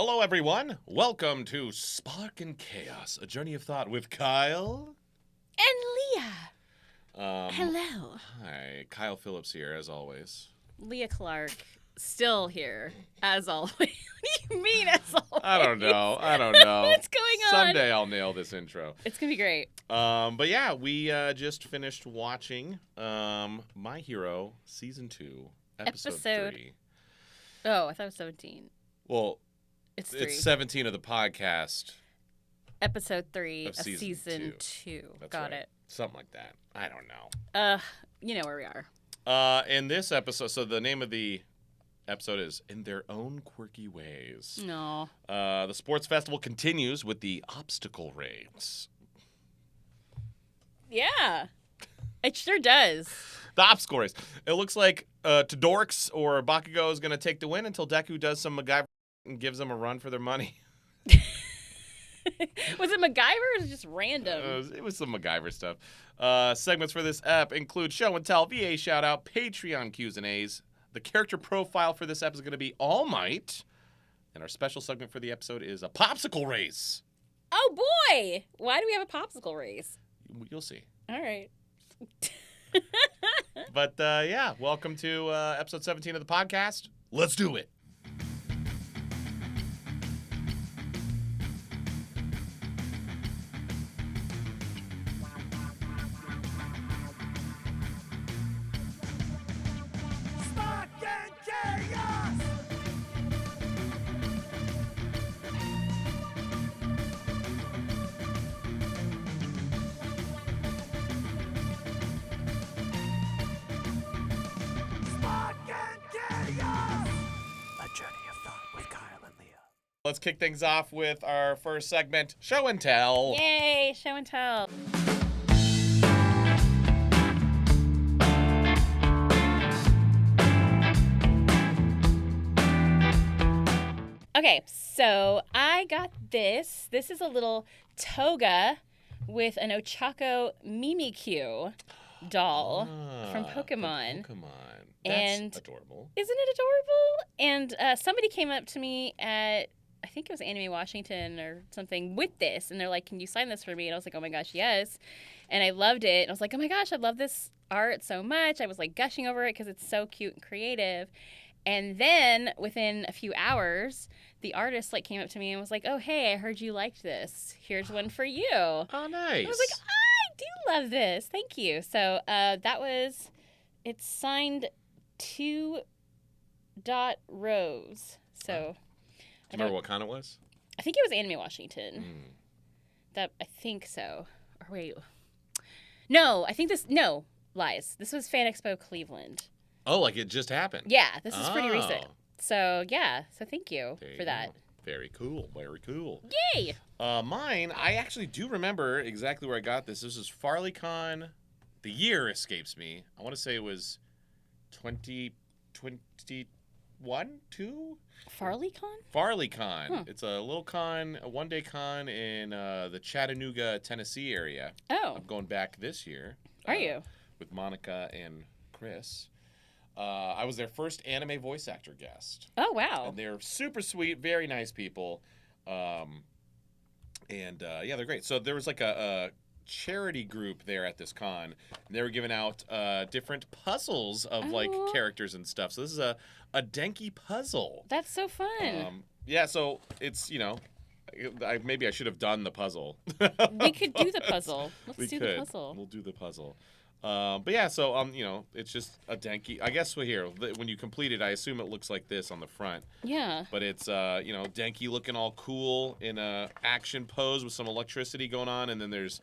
Hello, everyone. Welcome to Spark and Chaos, a journey of thought with Kyle. And Leah. Hello. Hi, Kyle Phillips here, as always. Leah Clark, still here, as always. What do you mean, as always? I don't know. What's going on? Someday I'll nail this intro. It's going to be great. But yeah, we just finished watching My Hero Season 2, Episode 3. Oh, I thought it was 17. Well, it's 3. It's 17 of the podcast. Episode 3 of of season 2. That's Got right. it. Something like that. I don't know. You know where we are. In this episode, so the name of the episode is In Their Own Quirky Ways. No. The sports festival continues with the obstacle race. Yeah. It sure does. The obstacle race. It looks like Todoroki or Bakugo is going to take the win until Deku does some MacGyver and gives them a run for their money. Was it MacGyver or was it just random? It was some MacGyver stuff. Segments for this ep include Show and Tell, VA Shoutout, Patreon Q's and A's. The character profile for this ep is going to be All Might. And our special segment for the episode is a Popsicle race. Oh, boy. Why do we have a popsicle race? You'll see. All right. But yeah, welcome to episode 17 of the podcast. Let's do it. Let's kick things off with our first segment, Show and Tell. Yay, show and tell. Okay, so I got this. This is a little Toga with an Ochako Mimikyu doll from Pokemon. That's adorable. Isn't it adorable? And somebody came up to me at, I think it was Anime Washington or something, with this. And they're like, can you sign this for me? And I was like, oh my gosh, yes. And I loved it. And I was like, oh my gosh, I love this art so much. I was like gushing over it because it's so cute and creative. And then within a few hours, the artist like came up to me and was like, oh, hey, I heard you liked this. Here's one for you. Oh, nice. I was like, I do love this. Thank you. So it's signed 2. Rose. So do you remember what kind it was? I think it was Anime Washington. I think so. Or wait. No, lies. This was Fan Expo Cleveland. Oh, like it just happened? Yeah, this is pretty recent. So, yeah. So thank you for that. Go. Very cool. Very cool. Yay! Mine, I actually do remember exactly where I got this. This was FarleyCon. The year escapes me. I want to say it was 2021, 2? FarleyCon? FarleyCon. Huh. It's a little con, a one-day con in the Chattanooga, Tennessee area. Oh. I'm going back this year. Are you? With Monica and Chris. I was their first anime voice actor guest. Oh, wow. And they're super sweet, very nice people. Yeah, they're great. So there was like a charity group there at this con, and they were giving out different puzzles of like characters and stuff. So this is a Denki puzzle. That's so fun. Yeah, so it's, maybe I should have done the puzzle. We could do the puzzle. The puzzle. We'll do the puzzle. But yeah, so it's just a Denki. I guess when you complete it, I assume it looks like this on the front. Yeah. But it's Denki looking all cool in a action pose with some electricity going on, and then there's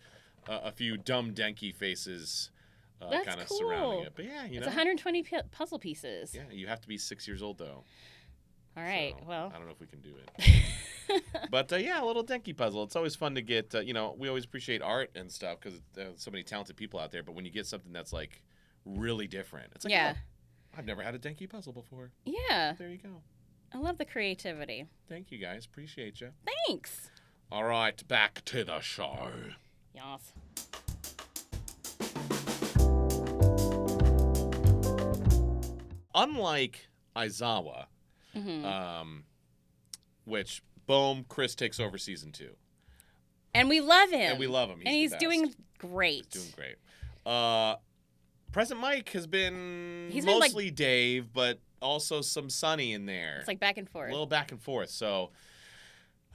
a few dumb Denki faces kind of surrounding it. But yeah, it's 120 puzzle pieces. Yeah, you have to be 6 years old though. All right. So, well, I don't know if we can do it. But yeah, a little Denki puzzle. It's always fun to get. We always appreciate art and stuff because there's so many talented people out there. But when you get something that's like really different, it's like, oh, I've never had a Denki puzzle before. Yeah. There you go. I love the creativity. Thank you guys. Appreciate you. Thanks. All right, back to the show. Yes. Unlike Aizawa, Mm-hmm. which boom, Chris takes over season 2. And we love him. And we love him. He's doing great. He's doing great. President Mike has been He's mostly Dave, but also some Sunny in there. It's like back and forth. A little back and forth. So,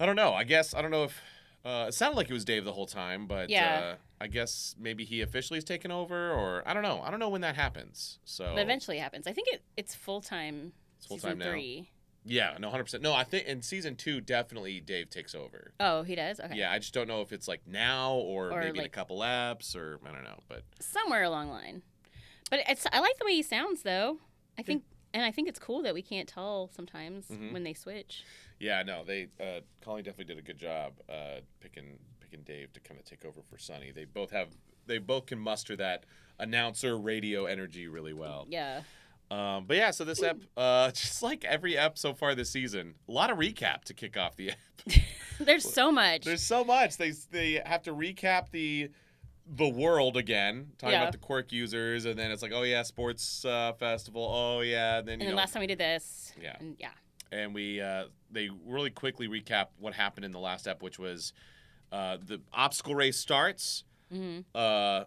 I don't know. I don't know if... it sounded like it was Dave the whole time, but I guess maybe he officially has taken over, or I don't know. I don't know when that happens. So But eventually happens. I think it's full-time. It's full-time now. 3. Yeah, no, 100%. No, I think in season 2, definitely Dave takes over. Oh, he does? Okay. Yeah, I just don't know if it's like now or maybe in like a couple laps or I don't know, but somewhere along the line. But I like the way he sounds though. I think it's cool that we can't tell sometimes when they switch. Yeah, no, they Colleen definitely did a good job picking Dave to kind of take over for Sunny. They both can muster that announcer radio energy really well. Yeah. But yeah, so this ep, just like every ep so far this season, a lot of recap to kick off the ep. There's so much. There's so much. They have to recap the world again, talking about the quirk users, and then it's like, oh yeah, sports festival. Oh yeah, and then last time we did this. Yeah. And we they really quickly recap what happened in the last ep, which was the obstacle race starts. Mm-hmm.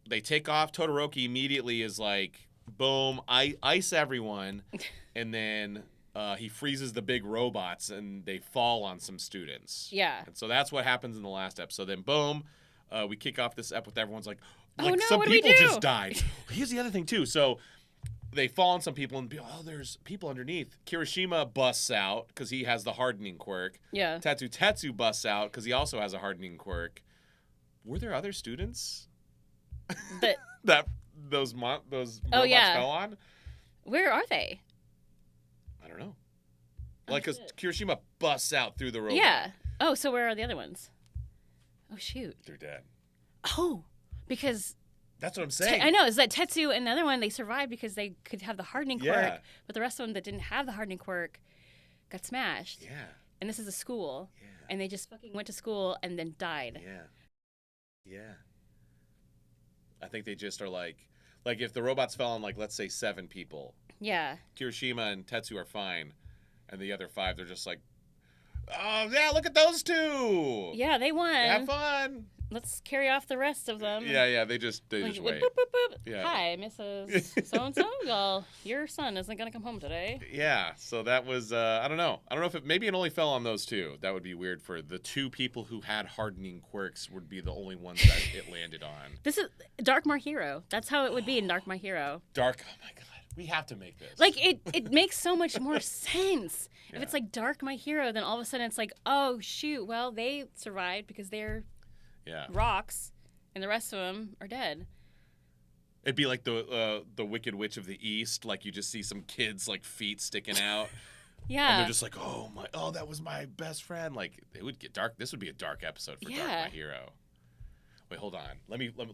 They take off. Todoroki immediately is like, boom, ice everyone, and then he freezes the big robots, and they fall on some students. Yeah. And so that's what happens in the last ep. So then, boom, we kick off this ep with everyone's like oh no, some what people do we do? just died. Here's the other thing too. So they fall on some people, and there's people underneath. Kirishima busts out because he has the hardening quirk. Yeah. Tetsu busts out because he also has a hardening quirk. Were there other students that those robots fell on? Where are they? I don't know. Like, because Kirishima busts out through the robot. Yeah. Oh, so where are the other ones? Oh, shoot. They're dead. Oh, because... That's what I'm saying. I know. Is that Tetsu and the other one, they survived because they could have the hardening quirk, Yeah. but the rest of them that didn't have the hardening quirk got smashed. Yeah. And this is a school. Yeah. And they just fucking went to school and then died. Yeah. Yeah. I think they just are like if the robots fell on, like, let's say 7 people. Yeah. Kirishima and Tetsu are fine. And the other 5, they're just like, oh, yeah, look at those 2. Yeah, they won. Have fun. Let's carry off the rest of them. Yeah, they just wait. Boop, boop, boop. Yeah. Hi, Mrs. So-and-so. Well, your son isn't going to come home today. Yeah, so that was, I don't know. I don't know if maybe it only fell on those 2. That would be weird for the 2 people who had hardening quirks would be the only ones that it landed on. This is Dark My Hero. That's how it would be in Dark My Hero. Oh my God. We have to make this. Like, it makes so much more sense. Yeah. If it's like Dark My Hero, then all of a sudden it's like, oh, shoot, well, they survived because they're rocks, and the rest of them are dead. It'd be like the Wicked Witch of the East. Like, you just see some kids, like, feet sticking out. Yeah. And they're just like, oh, that was my best friend. Like, it would get dark. This would be a dark episode for Dark My Hero. Wait, hold on.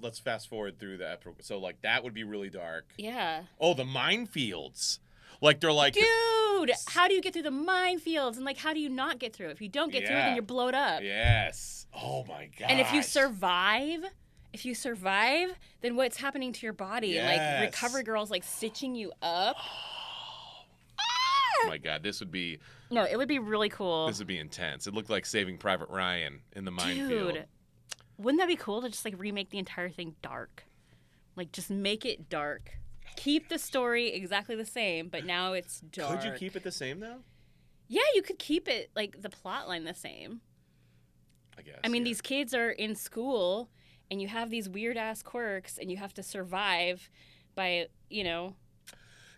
Let's fast forward through the episode. So, like, that would be really dark. Yeah. Oh, the minefields. Like, they're like... Dude, how do you get through the minefields? And, like, how do you not get through? If you don't get through it, then you're blowed up. Yes. Oh, my God. And if you survive, then what's happening to your body? Yes. Like, Recovery Girl's, like, stitching you up. Oh, my God. This would be... No, it would be really cool. This would be intense. It looked like Saving Private Ryan in the minefield. Dude, wouldn't that be cool to just, like, remake the entire thing dark? Like, just make it dark. Keep the story exactly the same, but now it's dark. Could you keep it the same, though? Yeah, you could keep it, like, the plot line the same. I guess. I mean, these kids are in school, and you have these weird-ass quirks, and you have to survive by,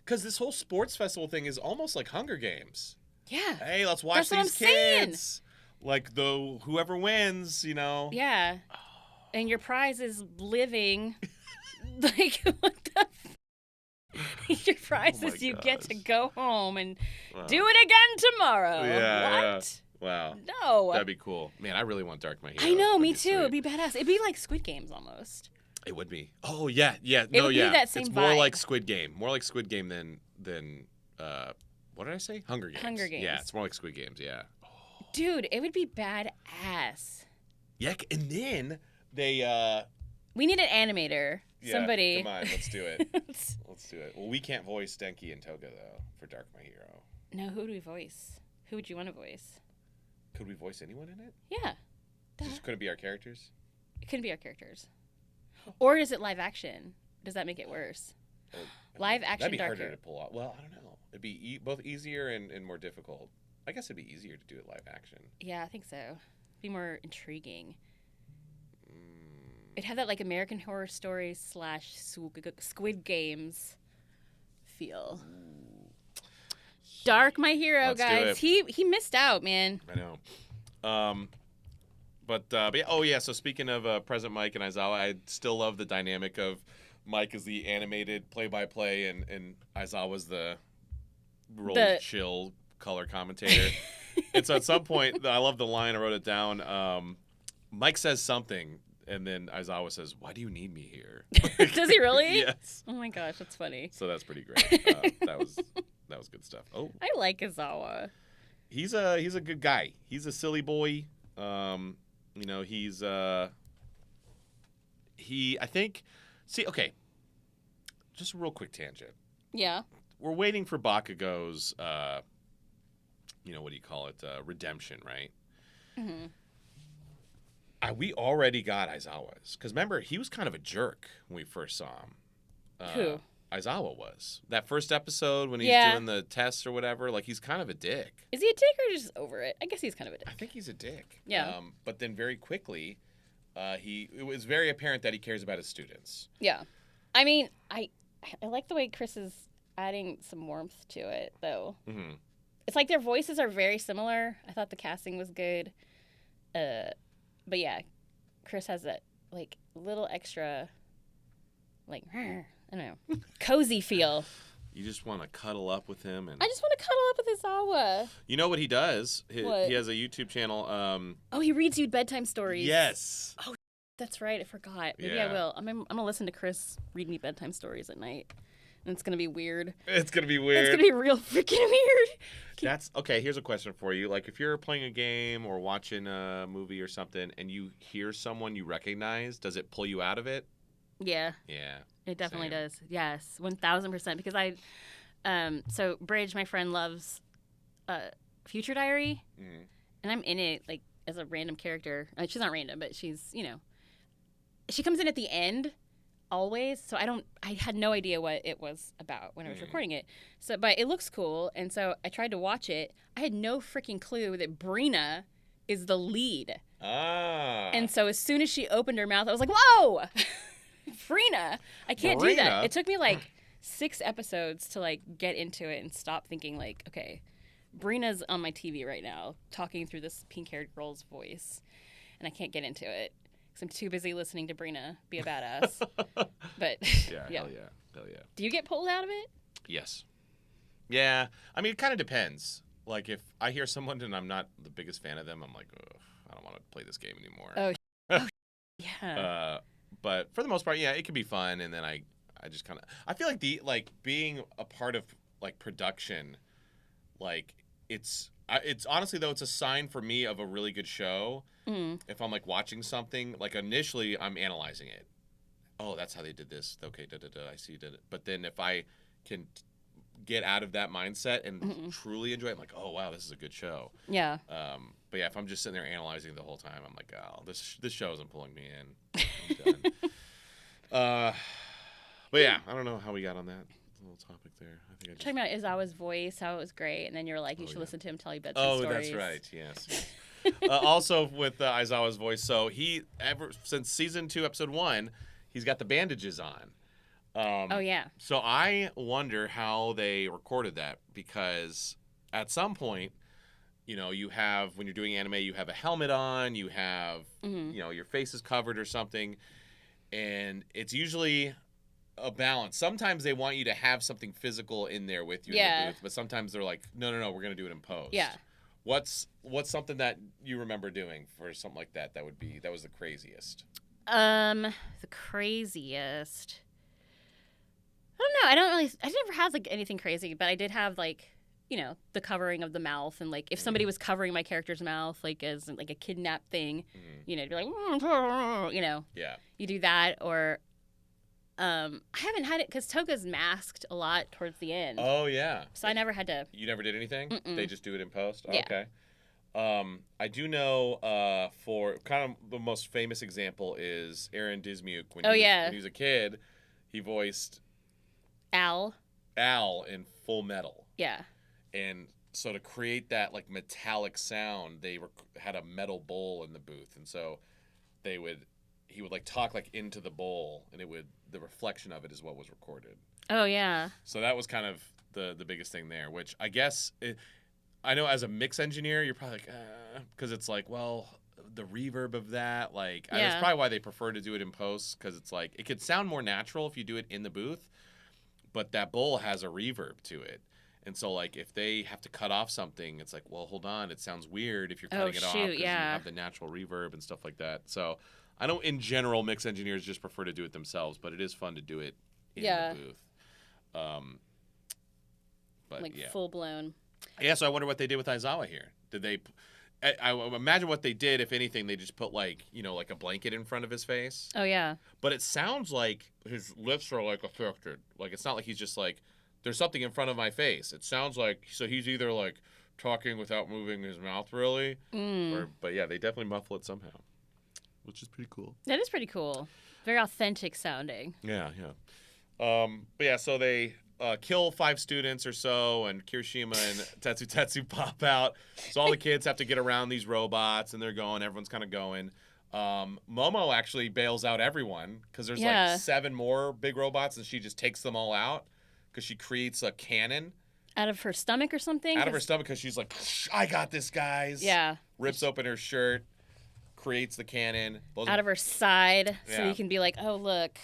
Because this whole sports festival thing is almost like Hunger Games. Yeah. Hey, let's watch these kids. Like, whoever wins, Yeah. And your prize is living. Like, what the your prize is you get to go home and do it again tomorrow. Yeah, what? Yeah. Wow. No. That'd be cool. Man, I really want Dark My Hero. I know, That'd me be too. sweet. It'd be badass. It'd be like Squid Games almost. It would be. Oh, yeah. Yeah. It would be that same It's vibe. more like Squid Game. More like Squid Game than what did I say? Hunger Games. Hunger Games. Yeah, it's more like Squid Games, yeah. Dude, it would be badass. Yeah, and then they We need an animator. yeah, Somebody. Come on, let's do it. Let's do it. Well, we can't voice Denki and Toga though for Dark My Hero. No, who do we voice? Who would you want to voice? Could we voice anyone in it? Yeah. It just couldn't be our characters? It couldn't be our characters. Or is it live action? Does that make it worse? Oh, Live action that'd be darker. harder to pull off. Well, I don't know. It'd be both easier and more difficult. I guess it'd be easier to do it live action. Yeah, I think so. It'd be more intriguing. Mm. It'd have that like American Horror Story / Squid Games feel. Ooh. Dark, my hero, Let's do guys. He missed out, man. I know. But yeah. Oh yeah. So speaking of President Mike and Aizawa, I still love the dynamic of Mike is the animated play-by-play, and Aizawa's the chill color commentator. And so at some point, I love the line. I wrote it down. Mike says something, and then Aizawa says, "Why do you need me here?" Does he really? Yes. Oh my gosh, that's funny. So that's pretty great. That was good stuff. Oh, I like Aizawa. he's a good guy. He's a silly boy. He's I think. See, okay. Just a real quick tangent. Yeah. We're waiting for Bakugo's, what do you call it? Redemption, right? Mm-hmm. We already got Aizawa's. Because remember, he was kind of a jerk when we first saw him. Who? Aizawa was. That first episode when he's doing the tests or whatever, like, he's kind of a dick. Is he a dick or just over it? I guess he's kind of a dick. I think he's a dick. Yeah. But then very quickly, it was very apparent that he cares about his students. Yeah. I mean, I like the way Chris is adding some warmth to it, though. Mm-hmm. It's like their voices are very similar. I thought the casting was good. But yeah, Chris has that, like, little extra, like, I don't know, cozy feel. You just want to cuddle up with him. And I just want to cuddle up with Aizawa. you know what he does? What? He has a YouTube channel. Oh, he reads you bedtime stories. Yes. Oh, that's right. I forgot. Maybe Yeah. I will. I'm going to listen to Chris read me bedtime stories at night. And it's going to be weird. It's going to be weird. It's going to be real freaking weird. That's okay. Here's a question for you. Like, if you're playing a game or watching a movie or something, and you hear someone you recognize, does it pull you out of it? Yeah. Yeah. It definitely Same. does. Yes, 1,000%. Because so Bridge, my friend, loves Future Diary, and I'm in it like as a random character. She's not random, but she's she comes in at the end always. So I had no idea what it was about when I was recording it. So, but it looks cool, and so I tried to watch it. I had no freaking clue that Brina is the lead. Ah. And so as soon as she opened her mouth, I was like, whoa! Brina! I can't do that. Brina? It took me like 6 episodes to like get into it and stop thinking like, okay, Brina's on my TV right now talking through this pink-haired girl's voice, and I can't get into it because I'm too busy listening to Brina be a badass. But yeah, yeah. hell yeah. Do you get pulled out of it? Yes. Yeah. I mean, it kind of depends. Like, if I hear someone and I'm not the biggest fan of them, I'm like, ugh, I don't want to play this game anymore. Yeah. But for the most part, yeah, it can be fun. And then I just kind of, I feel like being a part of like production, like it's honestly though, it's a sign for me of a really good show. If I'm like watching something, like initially I'm analyzing it. Oh, that's how they did this. Okay, I see did it. But then if I can get out of that mindset and truly enjoy it, I'm like, oh wow, this is a good show. Yeah. But yeah, if I'm just sitting there analyzing the whole time, I'm like, oh, this show isn't pulling me in. I'm done. But yeah, I don't know how we got on that little topic there. I think I just... Talking about Aizawa's voice, how it was great, and then you're like, you should listen to him tell you bedtime Oh, stories. that's right. Yes. Also with Aizawa's voice, so he ever since season 2, episode 1, he's got the bandages on. Oh yeah. So I wonder how they recorded that, because at some point, you have, when you're doing anime, you have a helmet on, you have, your face is covered or something, and it's usually a balance. Sometimes they want you to have something physical in there with you in the booth, but sometimes they're like, no, we're going to do it in post. Yeah. What's something that you remember doing for something like that that was the craziest? The craziest. I don't know. I never had like anything crazy, but I did have like, the covering of the mouth, and like if somebody was covering my character's mouth, like as like a kidnap thing, it'd be like, Yeah. You do that, or I haven't had it because Toga's masked a lot towards the end. Oh yeah. So I never had to. You never did anything? Mm-mm. They just do it in post? Oh, Yeah. okay. I do know for kind of the most famous example is Aaron Dismuke. When when he was a kid, he voiced Al in Full Metal. Yeah. And so to create that like metallic sound, they had a metal bowl in the booth, and so he would like talk like into the bowl, and the reflection of it is what was recorded. Oh yeah. So that was kind of the biggest thing there, which I guess I know as a mix engineer, you're probably like, because it's like, well, the reverb of that, like, that's probably why they prefer to do it in post, because it's like, it could sound more natural if you do it in the booth, but that bowl has a reverb to it. And so, like, if they have to cut off something, it's like, well, hold on, it sounds weird if you're cutting it off because you have the natural reverb and stuff like that. So I know in general, mix engineers just prefer to do it themselves, but it is fun to do it in the booth. But like full blown. Yeah, so I wonder what they did with Aizawa here. Did they? I imagine what they did, if anything, they just put like like a blanket in front of his face. Oh yeah. But it sounds like his lips are like affected. Like it's not like he's just like, there's something in front of my face. It sounds like he's either like talking without moving his mouth really, but yeah, they definitely muffle it somehow, which is pretty cool. That is pretty cool. Very authentic sounding. Yeah. But yeah, so they kill 5 students or so, and Kirishima and Tetsu pop out. So all the kids have to get around these robots, and they're going. Everyone's kind of going. Momo actually bails out everyone because there's like 7 more big robots, and she just takes them all out because she creates a cannon. Out of her stomach or something? Out of her stomach, because she's like, I got this, guys. Yeah. Rips open her shirt, creates the cannon. Out of her side, so you can be like, oh, look.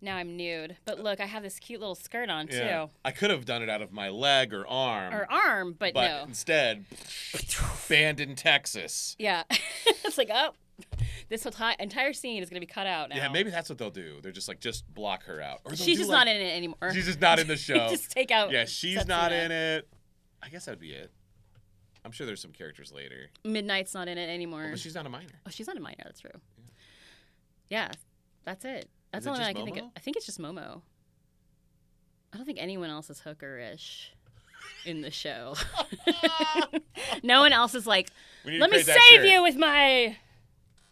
Now I'm nude. But look, I have this cute little skirt on, too. I could have done it out of my leg or arm. But no. Instead, banned in Texas. Yeah. It's like, oh, this entire scene is going to be cut out now. Yeah, maybe that's what they'll do. They're just like, just block her out. Or she's just not in it anymore. She's just not in the show. Just take out. Yeah, she's not in it. I guess that'd be it. I'm sure there's some characters later. Midnight's not in it anymore. Oh, but she's not a minor. Oh, she's not a minor. That's true. Yeah, that's it. That's all I can think of. I think it's just Momo. I don't think anyone else is hooker-ish in the show. No one else is like, let me save you with my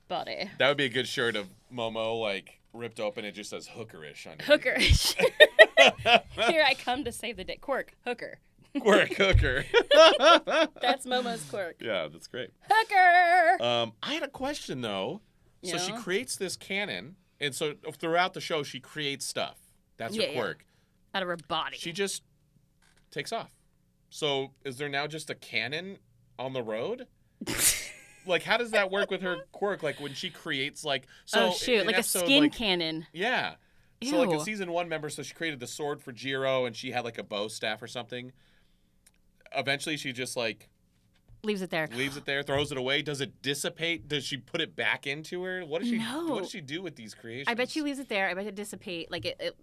body. That would be a good shirt of Momo, like, ripped open. It just says hookerish on it. Hookerish. Here I come to save the day. Quirk, hooker. Quirk, hooker. That's Momo's quirk. Yeah, that's great. Hooker! I had a question, though. So she creates this cannon, and so throughout the show, she creates stuff. That's her quirk. Out of her body. She just takes off. So is there now just a cannon on the road? Like, how does that work with her quirk? Like, when she creates, like... So oh, shoot. Like episode, a skin cannon. Yeah. Ew. So, like, in season 1, remember, so she created the sword for Jiro, and she had, like, a bow staff or something. Eventually, she just, like... Leaves it there, throws it away. Does it dissipate? Does she put it back into her? What does she do with these creations? I bet she leaves it there. I bet it dissipate. Like, it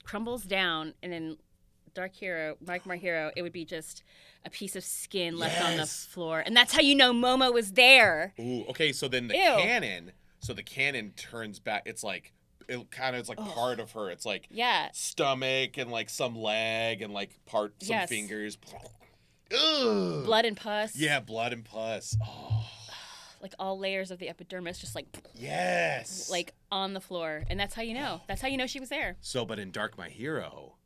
crumbles down, and then Mike My Hero, it would be just a piece of skin left on the floor. And that's how you know Momo was there. Ooh, okay, so then the cannon turns back. It's like, it kind of is like part of her. It's like stomach and like some leg and like some fingers. Ugh. Blood and pus. Yeah, blood and pus. Oh. Like all layers of the epidermis just like... Yes. Like on the floor. And that's how you know. That's how you know she was there. So, but in Dark My Hero,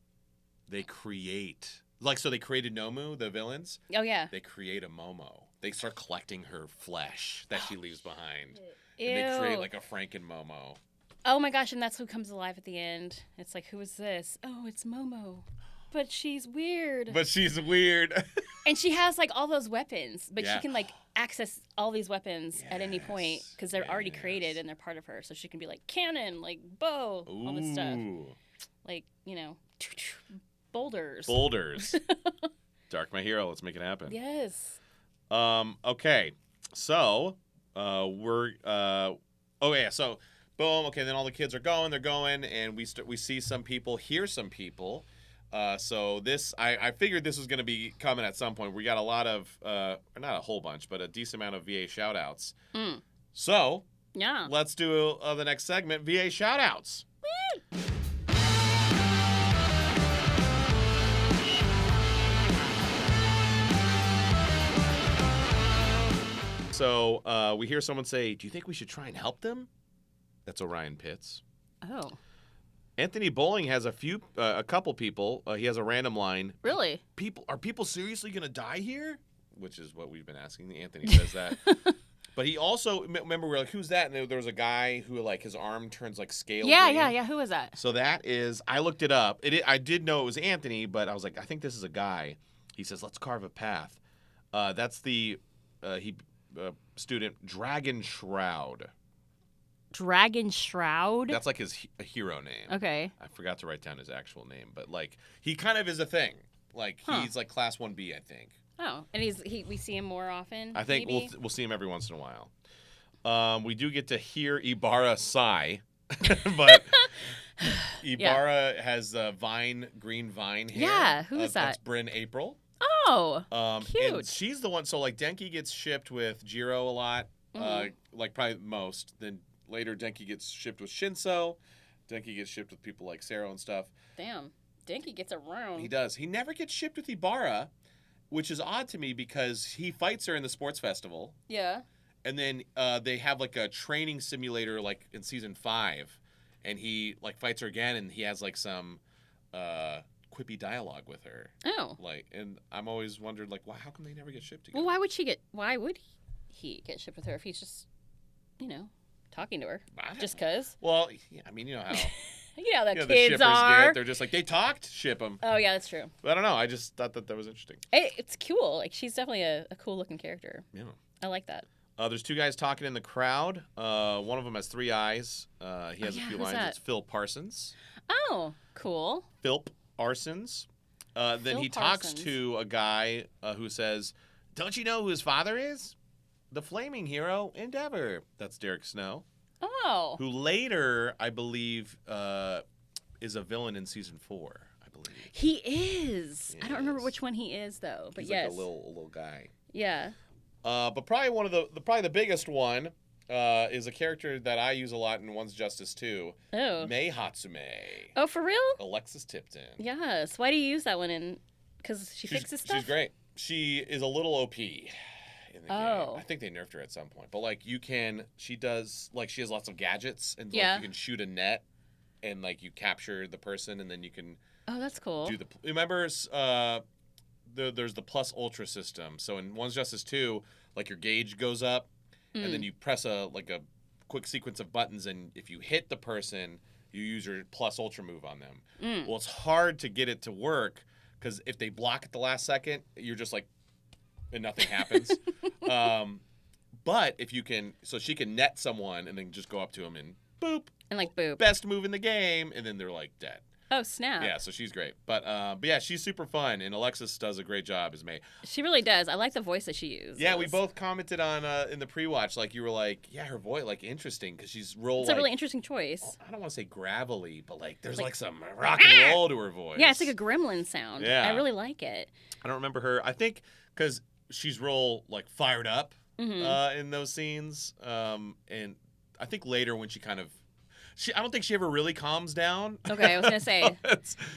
they create... Like, so they created Nomu, the villains. Oh, yeah. They create a Momo. They start collecting her flesh that she leaves behind. Ew. And they create like a Franken Momo. Oh my gosh, and that's who comes alive at the end. It's like, who is this? Oh, it's Momo. But she's weird. And she has like all those weapons, but she can like access all these weapons at any point because they're already created and they're part of her. So she can be like cannon, like bow, all this stuff. Like, boulders. Dark My Hero, let's make it happen. Yes. Okay. So, so boom, okay, then all the kids are going, and we see some people, hear some people. So this, I figured this was going to be coming at some point. We got a lot of, not a whole bunch, but a decent amount of VA shoutouts. So, let's do the next segment, VA shoutouts. Woo! So we hear someone say, "Do you think we should try and help them?" That's Orion Pitts. Oh. Anthony Bowling has a couple people. He has a random line. Really? Are people seriously gonna die here? Which is what we've been asking. Anthony says that. But he also remember we're like, who's that? And there was a guy who like his arm turns like scale. Yeah. Who was that? So that is. I looked it up. I did know it was Anthony, but I was like, I think this is a guy. He says, "Let's carve a path." That's the student Dragon Shroud. Dragon Shroud? That's like his hero name. Okay. I forgot to write down his actual name, but like he kind of is a thing. Like he's like class 1B, I think. Oh, and we see him more often. I think maybe? we'll see him every once in a while. We do get to hear Ibarra sigh, but Ibarra has green vine hair. Yeah, who is that? That's Bryn April. Oh, cute. And she's the one. So like Denki gets shipped with Jiro a lot, like probably most. Then later Denki gets shipped with Shinso. Denki gets shipped with people like Sero and stuff. Damn, Denki gets around. He does. He never gets shipped with Ibarra, which is odd to me because he fights her in the sports festival. Yeah. And then they have like a training simulator like in season 5, and he like fights her again, and he has like some quippy dialogue with her. Oh. Like, and I'm always wondered like, how come they never get shipped together? Well, why would he get shipped with her if he's just, talking to her? Just cause? Well, yeah, I mean, you know how the the kids shippers are. They're just like, they talked, ship them. Oh yeah, that's true. But I don't know. I just thought that was interesting. It's cool. Like she's definitely a cool looking character. Yeah. I like that. There's 2 guys talking in the crowd. One of them has 3 eyes. He has a few lines. That? It's Phil Parsons. Oh, cool. Philp Parsons. Then he talks to a guy who says, "Don't you know who his father is? The flaming hero, Endeavor." That's Derek Snow. Oh. Who later, I believe, is a villain in season 4, I believe. He is. I don't remember which one he is, though. But He's yes. like a little guy. Yeah. But probably one of the biggest one is a character that I use a lot in One's Justice 2. Oh. Mei Hatsume. Oh, for real? Alexis Tipton. Yes. Why do you use that one in? Because she fixes stuff? She's great. She is a little OP in the game. I think they nerfed her at some point. But like she has lots of gadgets, and like, you can shoot a net, and like you capture the person, and then you can. Oh, that's cool. Remember, there's the plus ultra system. So in One's Justice 2, like your gauge goes up, and then you press a quick sequence of buttons, and if you hit the person, you use your plus ultra move on them. Well, it's hard to get it to work because if they block at the last second, you're just like, and nothing happens. But if you can, so she can net someone and then just go up to them and boop. And like boop. Best move in the game, and then they're like dead. Oh, snap. Yeah, so she's great. But yeah, she's super fun, and Alexis does a great job as Mei. She really does. I like the voice that she uses. Yeah, we both commented on in the pre-watch, like you were like, yeah, her voice, like interesting, because she's It's a really interesting choice. I don't want to say gravelly, but like there's like some rock and roll to her voice. Yeah, it's like a gremlin sound. Yeah. I really like it. I don't remember her. I think because she's real like fired up in those scenes, and I think later when she kind of. I don't think she ever really calms down. Okay, I was going to say,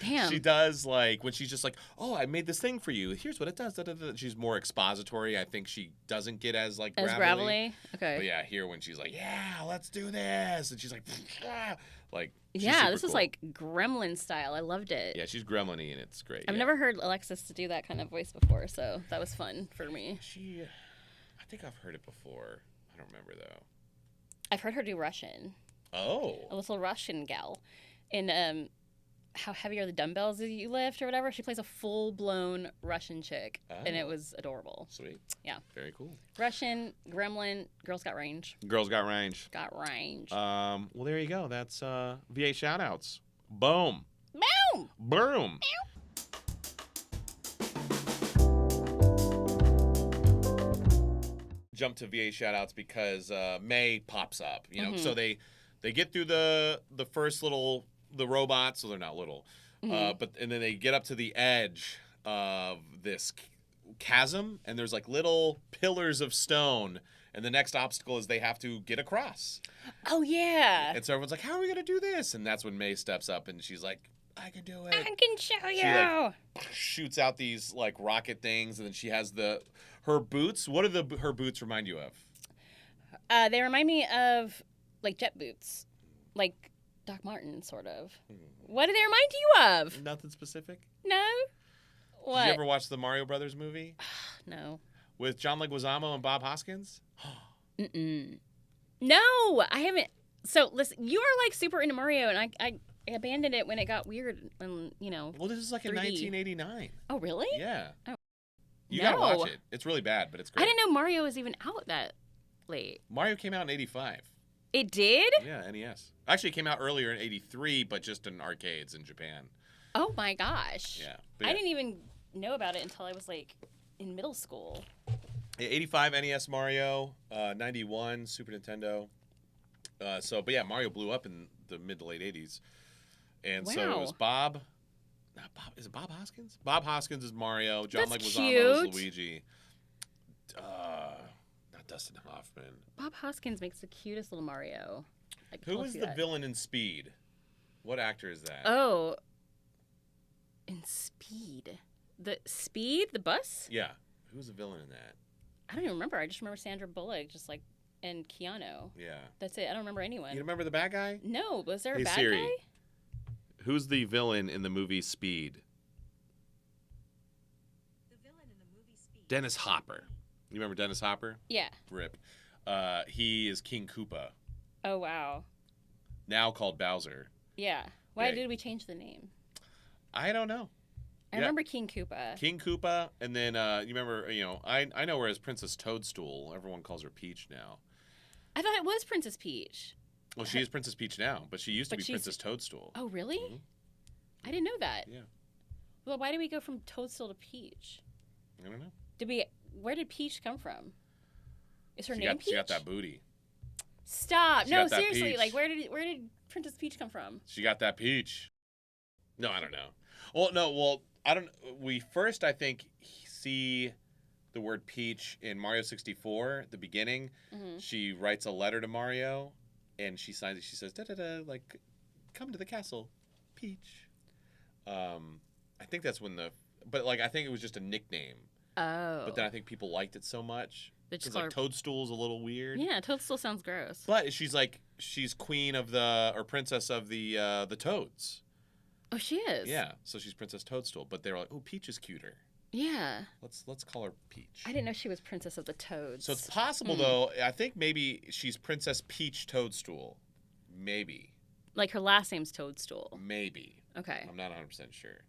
damn. She does, like, when she's just like, oh, I made this thing for you. Here's what it does. Da, da, da. She's more expository. I think she doesn't get as, like, gravelly. Okay. But, yeah, here when she's like, yeah, let's do this. And she's like, ah. Like, yeah, this is, like, gremlin style. I loved it. Yeah, she's gremlin-y, and it's great. I've never heard Alexis to do that kind of voice before, so that was fun for me. I think I've heard it before. I don't remember, though. I've heard her do Russian. Oh. A little Russian gal. In How Heavy Are the Dumbbells That You Lift or whatever. She plays a full-blown Russian chick. And it was adorable. Sweet. Yeah. Very cool. Russian, gremlin, girls got range. Girls got range. Got range. Well, there you go. That's VA Shoutouts. Boom. Boom. Boom. Jump to VA Shoutouts because Mei pops up. You know, so they get through the first the robots, so they're not little, and then they get up to the edge of this chasm, and there's like little pillars of stone, and the next obstacle is they have to get across. Oh yeah. And so everyone's like, "How are we gonna do this?" And that's when Mei steps up, and she's like, "I can do it. I can show you." She like shoots out these like rocket things, and then she has Her boots. What do her boots remind you of? They remind me of like jet boots, like Doc Marten, sort of. What do they remind you of? Nothing specific. No. What? Did you ever watch the Mario Brothers movie? No. With John Leguizamo and Bob Hoskins? Mm-mm. No, I haven't. So listen, you are like super into Mario, and I abandoned it when it got weird. When Well, this is like in 1989. Oh, really? Yeah. Oh. You gotta watch it. It's really bad, but it's great. I didn't know Mario was even out that late. Mario came out in 85. It did? Yeah, NES. Actually, it came out earlier in 83, but just in arcades in Japan. Oh my gosh. Yeah. I didn't even know about it until I was like in middle school. 85 NES Mario, 91 Super Nintendo. But yeah, Mario blew up in the mid to late 80s. And so it was Bob. Not Bob. Is it Bob Hoskins? Bob Hoskins is Mario. John Leguizamo is Luigi. Not Dustin Hoffman. Bob Hoskins makes the cutest little Mario. Who is the villain in Speed? What actor is that? Oh. In Speed. The bus? Yeah. Who's the villain in that? I don't even remember. I just remember Sandra Bullock, and Keanu. Yeah. That's it. I don't remember anyone. You remember the bad guy? No. Was there a bad Siri, guy? Who's the villain in the movie Speed? The villain in the movie Speed. Dennis Hopper. You remember Dennis Hopper? Yeah. Rip. He is King Koopa. Oh, wow. Now called Bowser. Yeah. Why did we change the name? I don't know. I remember King Koopa. King Koopa, and then you remember, I know her as Princess Toadstool. Everyone calls her Peach now. I thought it was Princess Peach. Well, she is Princess Peach now, but she used to be Princess Toadstool. Oh, really? Mm-hmm. I didn't know that. Yeah. Well, why did we go from Toadstool to Peach? I don't know. Where did Peach come from? Is her name Peach? She got that booty. Stop. No, seriously. Peach. Like, where did Princess Peach come from? She got that peach. No, I don't know. Well, no, I don't. We first, I think, see the word peach in Mario 64 at the beginning. Mm-hmm. She writes a letter to Mario, and she signs it. She says, "Da-da-da, like, come to the castle, Peach." I think that's when I think it was just a nickname. Oh. But then I think people liked it so much. Because like Toadstool's a little weird. Yeah, Toadstool sounds gross. But she's queen of or princess of the Toads. Oh, she is. Yeah, so she's Princess Toadstool. But they were like, oh, Peach is cuter. Yeah. Let's call her Peach. I didn't know she was Princess of the Toads. So it's possible though. I think maybe she's Princess Peach Toadstool. Maybe. Like her last name's Toadstool. Maybe. Okay. I'm not 100% sure.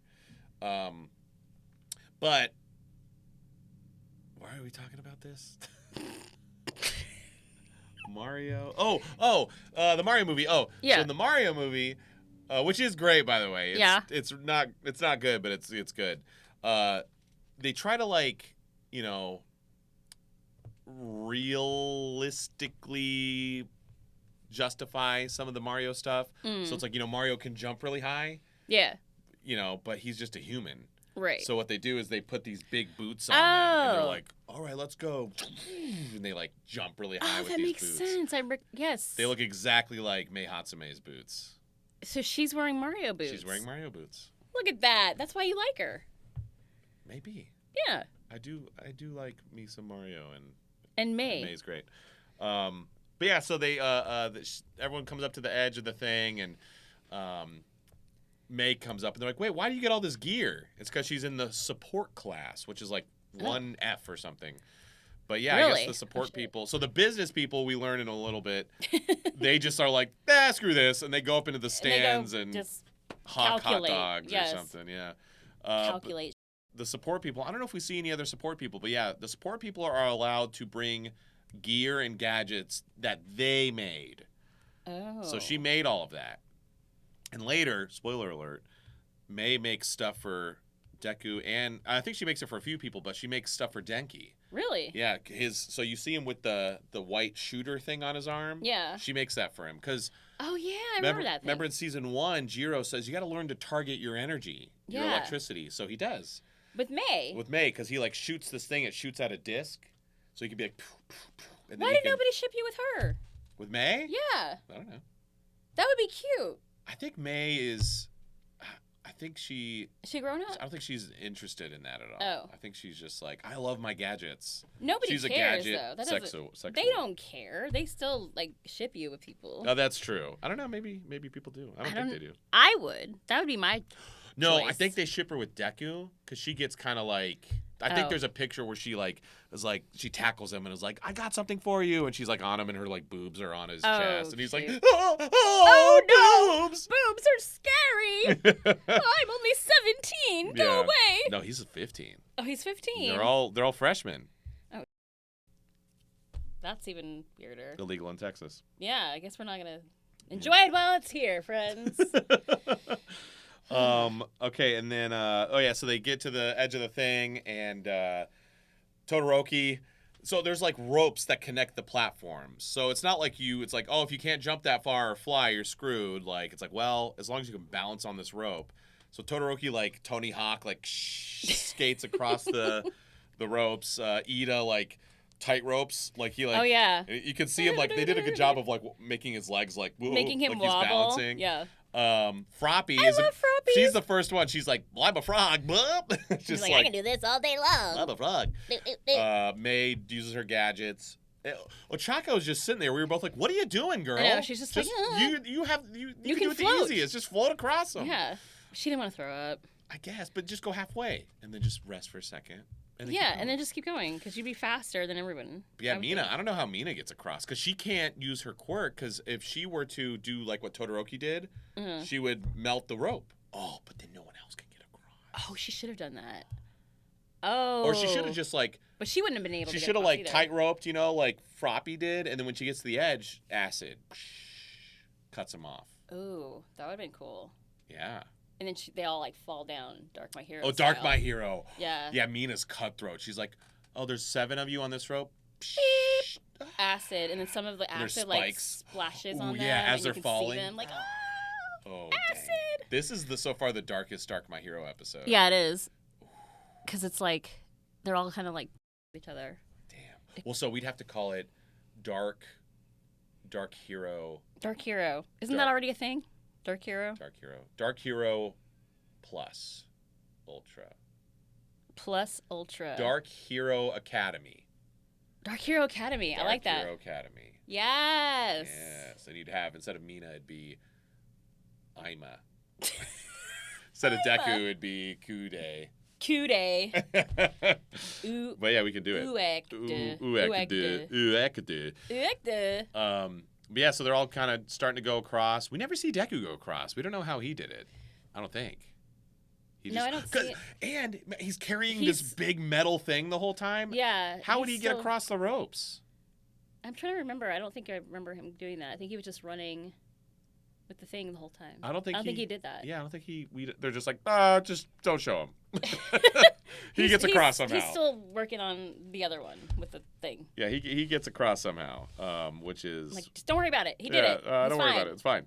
But why are we talking about this? Mario. The Mario movie. Oh, yeah. So in the Mario movie, which is great, by the way. It's not good, but it's good. They try to realistically justify some of the Mario stuff. So it's like, Mario can jump really high. Yeah. But he's just a human. Right. So what they do is they put these big boots on them, and they're like, "All right, let's go," and they jump really high with these boots. Oh, that makes sense. Yes. They look exactly like Mei Hatsume's boots. So she's wearing Mario boots. She's wearing Mario boots. Look at that. That's why you like her. Maybe. Yeah. I do like me some Mario and Mei. Mei's great. But yeah, so they everyone comes up to the edge of the thing, and Mei comes up and they're like, wait, why do you get all this gear? It's because she's in the support class, which is like 1F or something. But yeah, really? I guess the support people. So the business people, we learn in a little bit, they just are like, screw this. And they go up into the stands and just hawk hot dogs or something. Yeah. Calculate. The support people, I don't know if we see any other support people, but yeah, the support people are allowed to bring gear and gadgets that they made. Oh. So she made all of that. And later, spoiler alert, Mei makes stuff for Deku, and I think she makes it for a few people, but she makes stuff for Denki. Really? Yeah, so you see him with the white shooter thing on his arm. Yeah. She makes that for him because. Oh yeah, I remember that. Remember in season 1, Jiro says you got to learn to target your energy, your electricity. So he does. With Mei. With Mei, because he shoots this thing. It shoots out a disc, so he can be like. And why did nobody ship you with her? With Mei? Yeah. I don't know. That would be cute. I think Mei is think she. Is she grown up? I don't think she's interested in that at all. Oh. I think she's just like, I love my gadgets. Nobody She's cares, a gadget though. That sexual. They don't care. They still, like, ship you with people. Oh, that's true. I don't know. Maybe people do. I don't think they do. I would. That would be my No, choice. I think they ship her with Deku because she gets kind of like. I think there's a picture where she like is like she tackles him and is like, I got something for you, and she's like on him and her like boobs are on his chest, and he's like, oh no, boobs. Boobs are scary. I'm only 17. Go away. No, he's 15. Oh, he's 15. They're all freshmen. Oh, that's even weirder. Illegal in Texas. Yeah, I guess we're not gonna enjoy it while it's here, friends. Okay, and then so they get to the edge of the thing, and Todoroki. So there's like ropes that connect the platforms. So it's not like it's like, oh, if you can't jump that far or fly, you're screwed. Like it's like, well, as long as you can balance on this rope. So Todoroki, like Tony Hawk, like skates across the ropes. Ida, like tight ropes, like he like. Oh yeah. You can see him like they did a good job of like making his legs like making him like wobble. He's balancing. Yeah. Froppy I love Froppy. She's the first one. She's like, well, I'm a frog. Just She's like, I can do this all day long. I'm a frog. May uses her gadgets. Ochako was just sitting there. We were both like, what are you doing, girl? I know, she's just like, you can do it float. the easiest. Just float across them. Yeah. She didn't want to throw up. I guess, but just go halfway and then just rest for a second. And then just keep going because you'd be faster than everyone. But yeah, Mina, I don't know how Mina gets across because she can't use her quirk because if she were to do like what Todoroki did, she would melt the rope. Oh, but then no one else can get across. Oh, she should have done that. Oh. Or she should have just like. But she wouldn't have been able to She get should have across like either. tight roped, like Froppy did, and then when she gets to the edge, acid cuts him off. Ooh, that would have been cool. Yeah. And then they all like fall down, Dark My Hero. Oh, Dark style. My Hero. Yeah. Yeah, Mina's cutthroat. She's like, oh, there's 7 of you on this rope. Beep. Acid, and then some of the acid like splashes on them. Yeah, as and they're you can falling. See them, like, oh, acid. Dang. This is so far the darkest Dark My Hero episode. Yeah, it is. Because it's like they're all kind of like each other. Damn. Well, so we'd have to call it Dark Hero. Dark Hero. Isn't that already a thing? Dark Hero? Dark Hero Plus Ultra. Plus Ultra. Dark Hero Academy. Dark Hero Academy. I like that. Dark Hero Academy. Yes. Yes. And you'd have, instead of Mina, it'd be Ima. Instead of Deku, it'd be Kude. Kude. But yeah, we can do it. Uekde. But yeah, so they're all kind of starting to go across. We never see Deku go across. We don't know how he did it. I don't think. I don't see it. And he's carrying this big metal thing the whole time. Yeah. How would he get across the ropes? I'm trying to remember. I don't think I remember him doing that. I think he was just running with the thing the whole time. I don't think he did that. Yeah, I don't think they're just like, just don't show him. He gets across somehow. He's still working on the other one with the thing. Yeah, he gets across somehow, which is... Like, just don't worry about it. He did it. Don't worry about it. It's fine.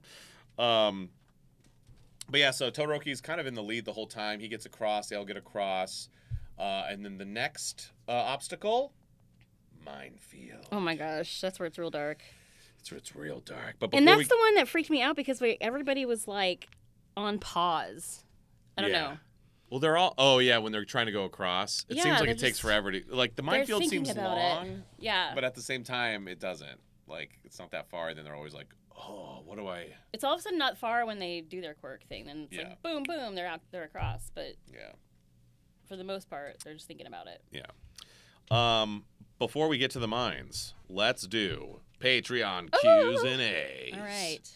But yeah, so Todoroki's kind of in the lead the whole time. He gets across. They all get across. And then the next obstacle, minefield. Oh my gosh, that's where it's real dark. It's real dark. But and that's the one that freaked me out because everybody was like on pause. I don't know. Well, they're all. Oh yeah, when they're trying to go across, it seems like it takes forever to. Like the minefield seems long. Yeah. But at the same time, it doesn't. Like it's not that far. And then they're always like, oh, what do I? It's all of a sudden not far when they do their quirk thing. Then it's like boom, boom, they're across. But for the most part, they're just thinking about it. Yeah. Before we get to the mines, let's do Patreon Q's and A's. All right.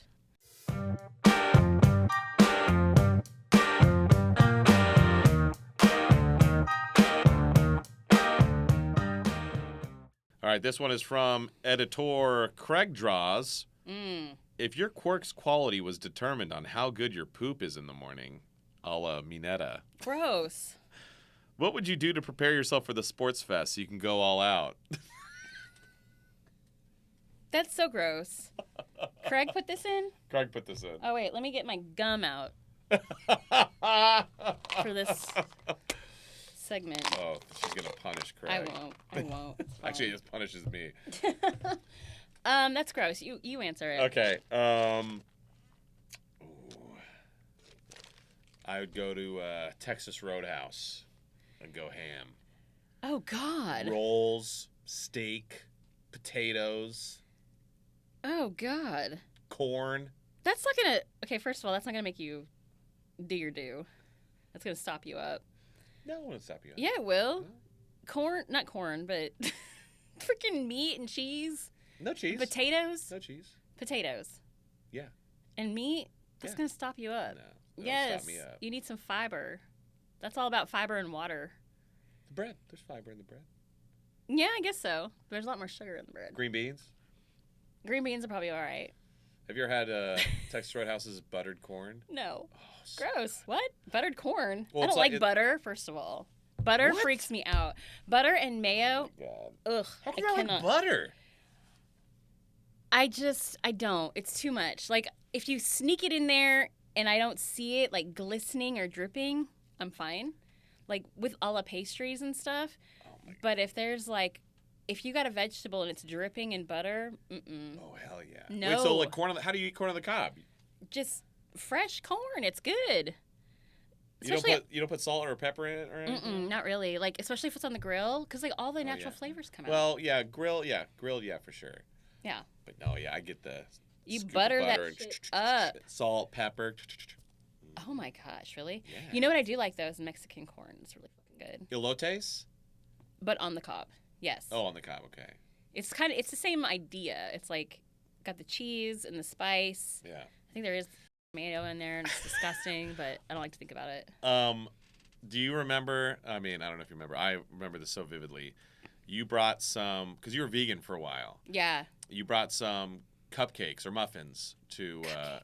All right, this one is from editor CraigDraws. If your quirk's quality was determined on how good your poop is in the morning, a la Mineta. Gross. What would you do to prepare yourself for the sports fest so you can go all out? That's so gross. Craig put this in? Craig put this in. Oh, wait. Let me get my gum out for this segment. Oh, she's going to punish Craig. I won't. It's fine. Actually, it just punishes me. That's gross. You answer it. Okay. I would go to Texas Roadhouse and go ham. Oh God. Rolls, steak, potatoes, Oh God. corn. That's not gonna. Okay, first of all, that's not gonna make you do your due. That's gonna stop you up. No, I won't stop you. Yeah, it will. No. Corn, not corn, but freaking meat and cheese. No cheese. Potatoes. No cheese. Potatoes. Yeah. And meat. That's Yeah. gonna stop you up. No, that'll Yes. stop me up. You need some fiber. That's all about fiber and water. The bread. There's fiber in the bread. Yeah, I guess so. There's a lot more sugar in the bread. Green beans. Green beans are probably all right. Have you ever had Texas Roadhouse's buttered corn? No. Oh, so Gross. What? Buttered corn? Well, I it's don't like like butter, first of all. Butter What? freaks me out. Butter and mayo, Oh, God. ugh. How I can you not cannot. like butter? I don't. It's too much. Like, if you sneak it in there and I don't see it, like, glistening or dripping, I'm fine. Like, with a la pastries and stuff. Oh, my God. But if there's, like, if you got a vegetable and it's dripping in butter, Oh, hell yeah. No. Wait, so, like, corn on the... How do you eat corn on the cob? just fresh corn. It's good. You don't put salt or pepper in it or anything? Not really. Like, especially if it's on the grill, because, like, all the natural yeah. flavors come out. Well, yeah, grilled, yeah, for sure. Yeah. But no, yeah, I get the You scoop of butter that and shit up. Salt, pepper. Oh, my gosh, really? Yeah. You know what I do like, though, is Mexican corn. It's really fucking good. Elotes? But on the cob. Yes. Oh, on the cob, okay. It's the same idea. It's like got the cheese and the spice. Yeah. I think there is tomato in there and it's disgusting, but I don't like to think about it. Do you remember, I mean, I don't know if you remember, I remember this so vividly. You brought some, because you were vegan for a while, Yeah. you brought some cupcakes or muffins to, Cupcakes.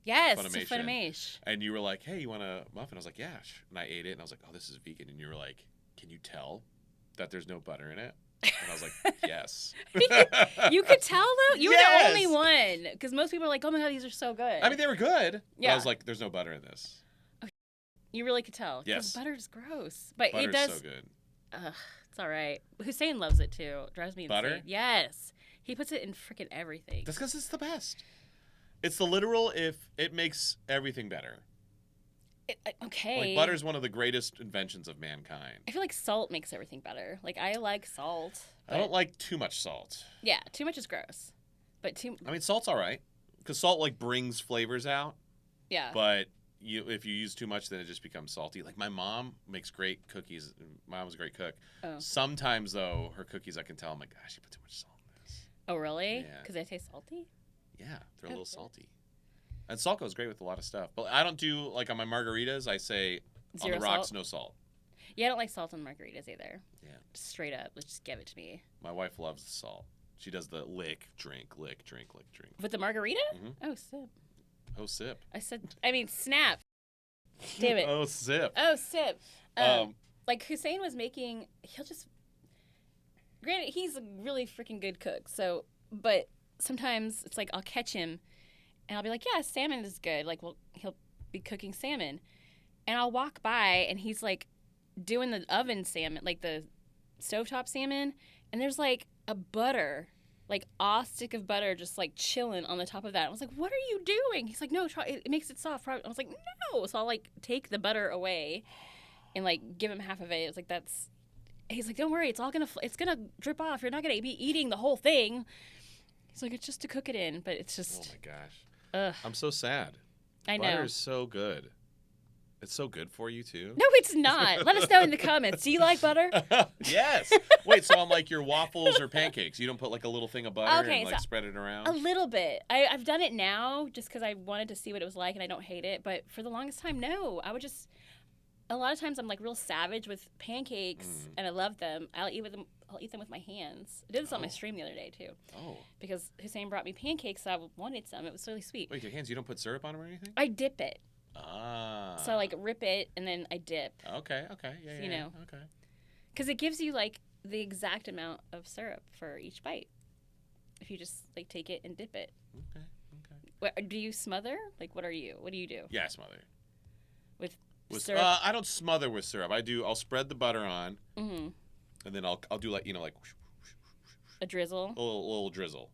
Yes, to Funimation. Funimation. and you were like, hey, you want a muffin? I was like, yeah. And I ate it, and I was like, oh, this is vegan. And you were like, can you tell that there's no butter in it? And I was like, yes. You could tell, though? You were Yes! the only one. Because most people are like, oh my God, these are so good. I mean, they were good. But Yeah. I was like, there's no butter in this. You really could tell. 'Cause Yes. butter's gross. But Butter's it does. so good. Ugh, it's all right. Hussein loves it, too. It drives me insane. Butter? Yes. He puts it in freaking everything. That's because it's the best. It's the literal if it makes everything better. Okay. Like, butter's one of the greatest inventions of mankind. I feel like salt makes everything better. Like, I like salt. I don't like too much salt. Yeah, too much is gross. But I mean, salt's all right. Because salt, like, brings flavors out. yeah. But if you use too much, then it just becomes salty. Like, my mom makes great cookies. My mom's a great cook. Oh. Sometimes, though, her cookies, I can tell, I'm like, gosh, you put too much salt in this. Oh, really? Yeah. Because they taste salty? Yeah, they're a Okay. little salty. And salt goes great with a lot of stuff. But I don't do, like, on my margaritas, I say, Zero on the rocks, salt? no salt. Yeah, I don't like salt on margaritas either. Yeah. Straight up. Let's just give it to me. My wife loves the salt. She does the lick, drink, lick, drink, lick, drink. With the margarita? Mhm. Oh, sip. Oh, sip. Snap. Damn it. Oh, sip. Oh, sip. Um, Like, Hussein was making, he'll just, granted, he's a really freaking good cook. So, but sometimes it's like I'll catch him and I'll be like, yeah, salmon is good. Like, well, he'll be cooking salmon. And I'll walk by and he's like doing the oven salmon, like the stovetop salmon. And there's like a butter, like a stick of butter just like chilling on the top of that. I was like, what are you doing? He's like, no, try, it makes it soft. I was like, no. So I'll like take the butter away and like give him half of it. It was like, that's, he's like, don't worry, it's gonna drip off. You're not gonna be eating the whole thing. He's like, it's just to cook it in, but it's oh, just, my gosh. ugh. I'm so sad. I know. Butter is so good. It's so good for you, too. No, it's not. Let us know in the comments. Do you like butter? Yes. Wait, so on, like, your waffles or pancakes, you don't put, like, a little thing of butter Okay, and, like, so spread it around? A little bit. I've done it now just because I wanted to see what it was like and I don't hate it. But for the longest time, no. I would just, a lot of times I'm like real savage with pancakes and I love them. I'll eat them with my hands. I did this on my Oh. stream the other day too Oh. because Hussein brought me pancakes. So I wanted some. It was really sweet. Wait, your hands, you don't put syrup on them or anything? I dip it. Ah. So I like rip it and then I dip Okay, yeah, you yeah, know. okay. because it gives you like the exact amount of syrup for each bite. If you just like take it and dip it. Okay. What, do you smother? Like, what are you? What do you do? Yeah, I smother. With With syrup? I don't smother with syrup. I'll spread the butter on, Mm-hmm. and then I'll do like, like A drizzle? a little drizzle.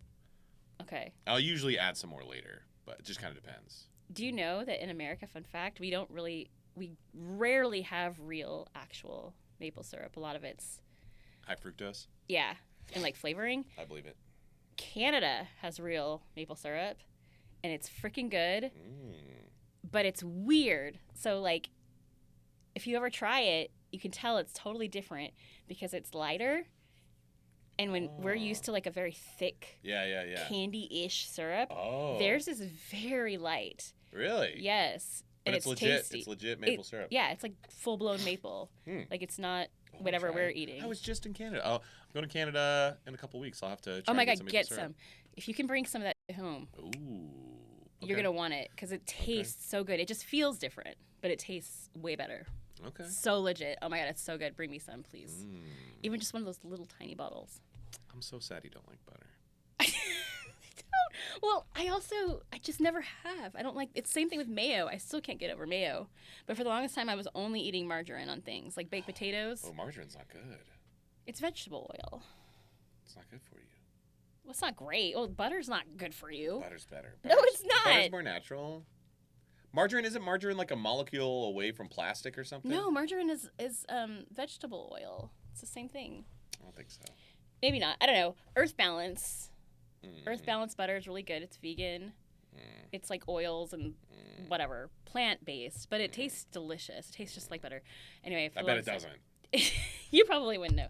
Okay. I'll usually add some more later, but it just kind of depends. Do you know that in America, fun fact, we don't really we rarely have real, actual maple syrup. A lot of it's, High fructose. yeah, and like flavoring. I believe it. Canada has real maple syrup, and it's freaking good, Mm. but it's weird. So, like, if you ever try it, you can tell it's totally different because it's lighter. And when we're used to like a very thick, Yeah. candy-ish syrup, Oh. theirs is very light. Really? Yes. But And it's legit. tasty. It's legit maple syrup. Yeah, it's like full-blown maple. Like it's not whatever we're eating. I was just in Canada. Oh, I'm going to Canada in a couple weeks. I'll have to try Oh my and God, some get maple syrup. some. If you can bring some of that home, Ooh. you're going to want it because it tastes so good. It just feels different, but it tastes way better. Okay. So legit. Oh my God, it's so good. Bring me some, please. Mm. Even just one of those little tiny bottles. I'm so sad you don't like butter. I don't. Well, I just never have. I don't like, it's the same thing with mayo. I still can't get over mayo. But for the longest time, I was only eating margarine on things like baked potatoes. Oh, margarine's not good. It's vegetable oil. It's not good for you. Well, it's not great. Well, butter's not good for you. Butter's better. No, it's not. Butter's more natural. Margarine, isn't margarine like a molecule away from plastic or something? No, margarine is vegetable oil. It's the same thing. I don't think so. Maybe not. I don't know. Earth Balance. Mm. Earth Balance butter is really good. It's vegan. It's like oils and whatever, plant-based, but it tastes delicious. It tastes just like butter. Anyway, I bet it doesn't. You probably wouldn't know.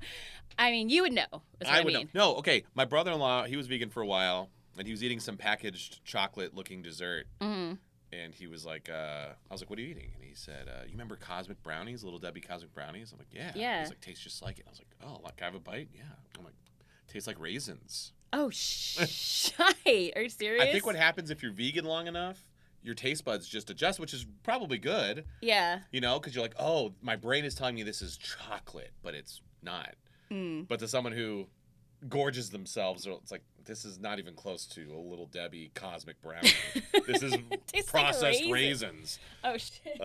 I mean, you would know. Is what I would mean. know. No, okay. My brother-in-law, he was vegan for a while, and he was eating some packaged chocolate-looking dessert. Mm-hmm. And he was like, I was like, what are you eating? And he said, you remember Cosmic Brownies, Little Debbie Cosmic Brownies? I'm like, yeah. Yeah. He's like, tastes just like it. I was like, oh, like, can I have a bite? Yeah. I'm like, tastes like raisins. Oh, shite. Are you serious? I think what happens if you're vegan long enough, your taste buds just adjust, which is probably good. Yeah. You know, because you're like, oh, my brain is telling me this is chocolate, but it's not. But to someone who gorges themselves, it's like, this is not even close to a Little Debbie Cosmic Brownie. This is processed like raisins. Oh, shit.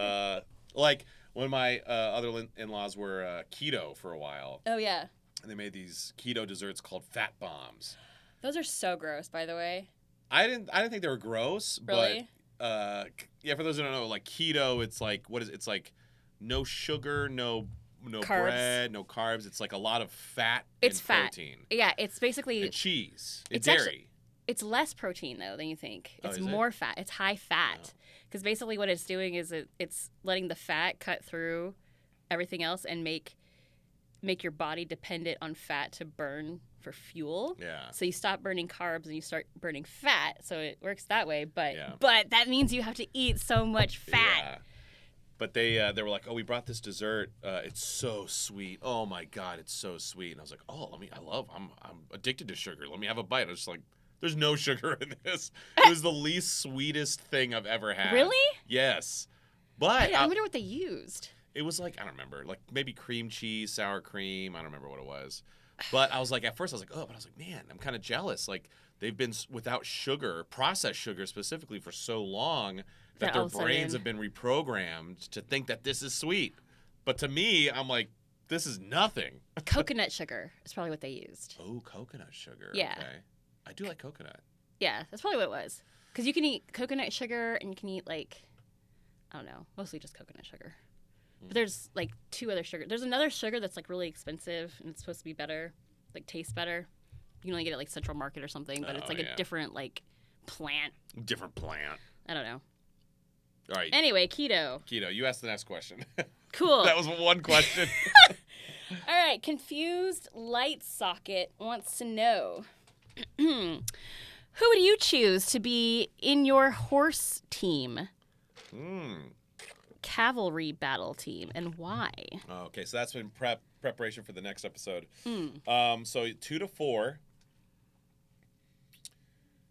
Like when my other in-laws were keto for a while, Oh, yeah. and they made these keto desserts called Fat Bombs. Those are so gross, by the way. I didn't think they were gross, Really? but yeah, for those who don't know, like keto, it's like it's like no sugar, no Carbs. bread, no carbs. It's like a lot of fat It's and fat. protein. Yeah, it's basically And cheese. And It's dairy. actually- it's less protein though than you think. Oh, It's is it? more fat. It's high fat. Oh. Because basically what it's doing is it's letting the fat cut through everything else and make your body dependent on fat to burn for fuel. Yeah. So you stop burning carbs and you start burning fat. So it works that way. But Yeah. but that means you have to eat so much fat. Yeah. But they were like, oh, we brought this dessert. It's so sweet. Oh my God, it's so sweet. And I was like, oh, I'm addicted to sugar. Let me have a bite. I was just like, there's no sugar in this. It was the least sweetest thing I've ever had. Really? Yes. But I wonder what they used. it was like, I don't remember, like maybe cream cheese, sour cream. I don't remember what it was. But I was like, at first I was like, oh, but I was like, man, I'm kind of jealous. Like they've been without sugar, processed sugar specifically, for so long that their all of a sudden- brains have been reprogrammed to think that this is sweet. But to me, I'm like, this is nothing. Coconut sugar is probably what they used. Oh, coconut sugar. Yeah. Okay. I do like coconut. Yeah, that's probably what it was. Because you can eat coconut sugar and you can eat like, I don't know, mostly just coconut sugar. But there's like two other sugar. There's another sugar that's like really expensive and it's supposed to be better, like taste better. You can only get it like Central Market or something, but it's Oh, like yeah. a different like plant. Different plant. I don't know. All right. Anyway, keto. Keto, you asked the next question. Cool. That was one question. All right, confused light socket wants to know. Who would you choose to be in your horse team? Cavalry battle team, and why? Okay, so that's been preparation for the next episode. So 2 to 4.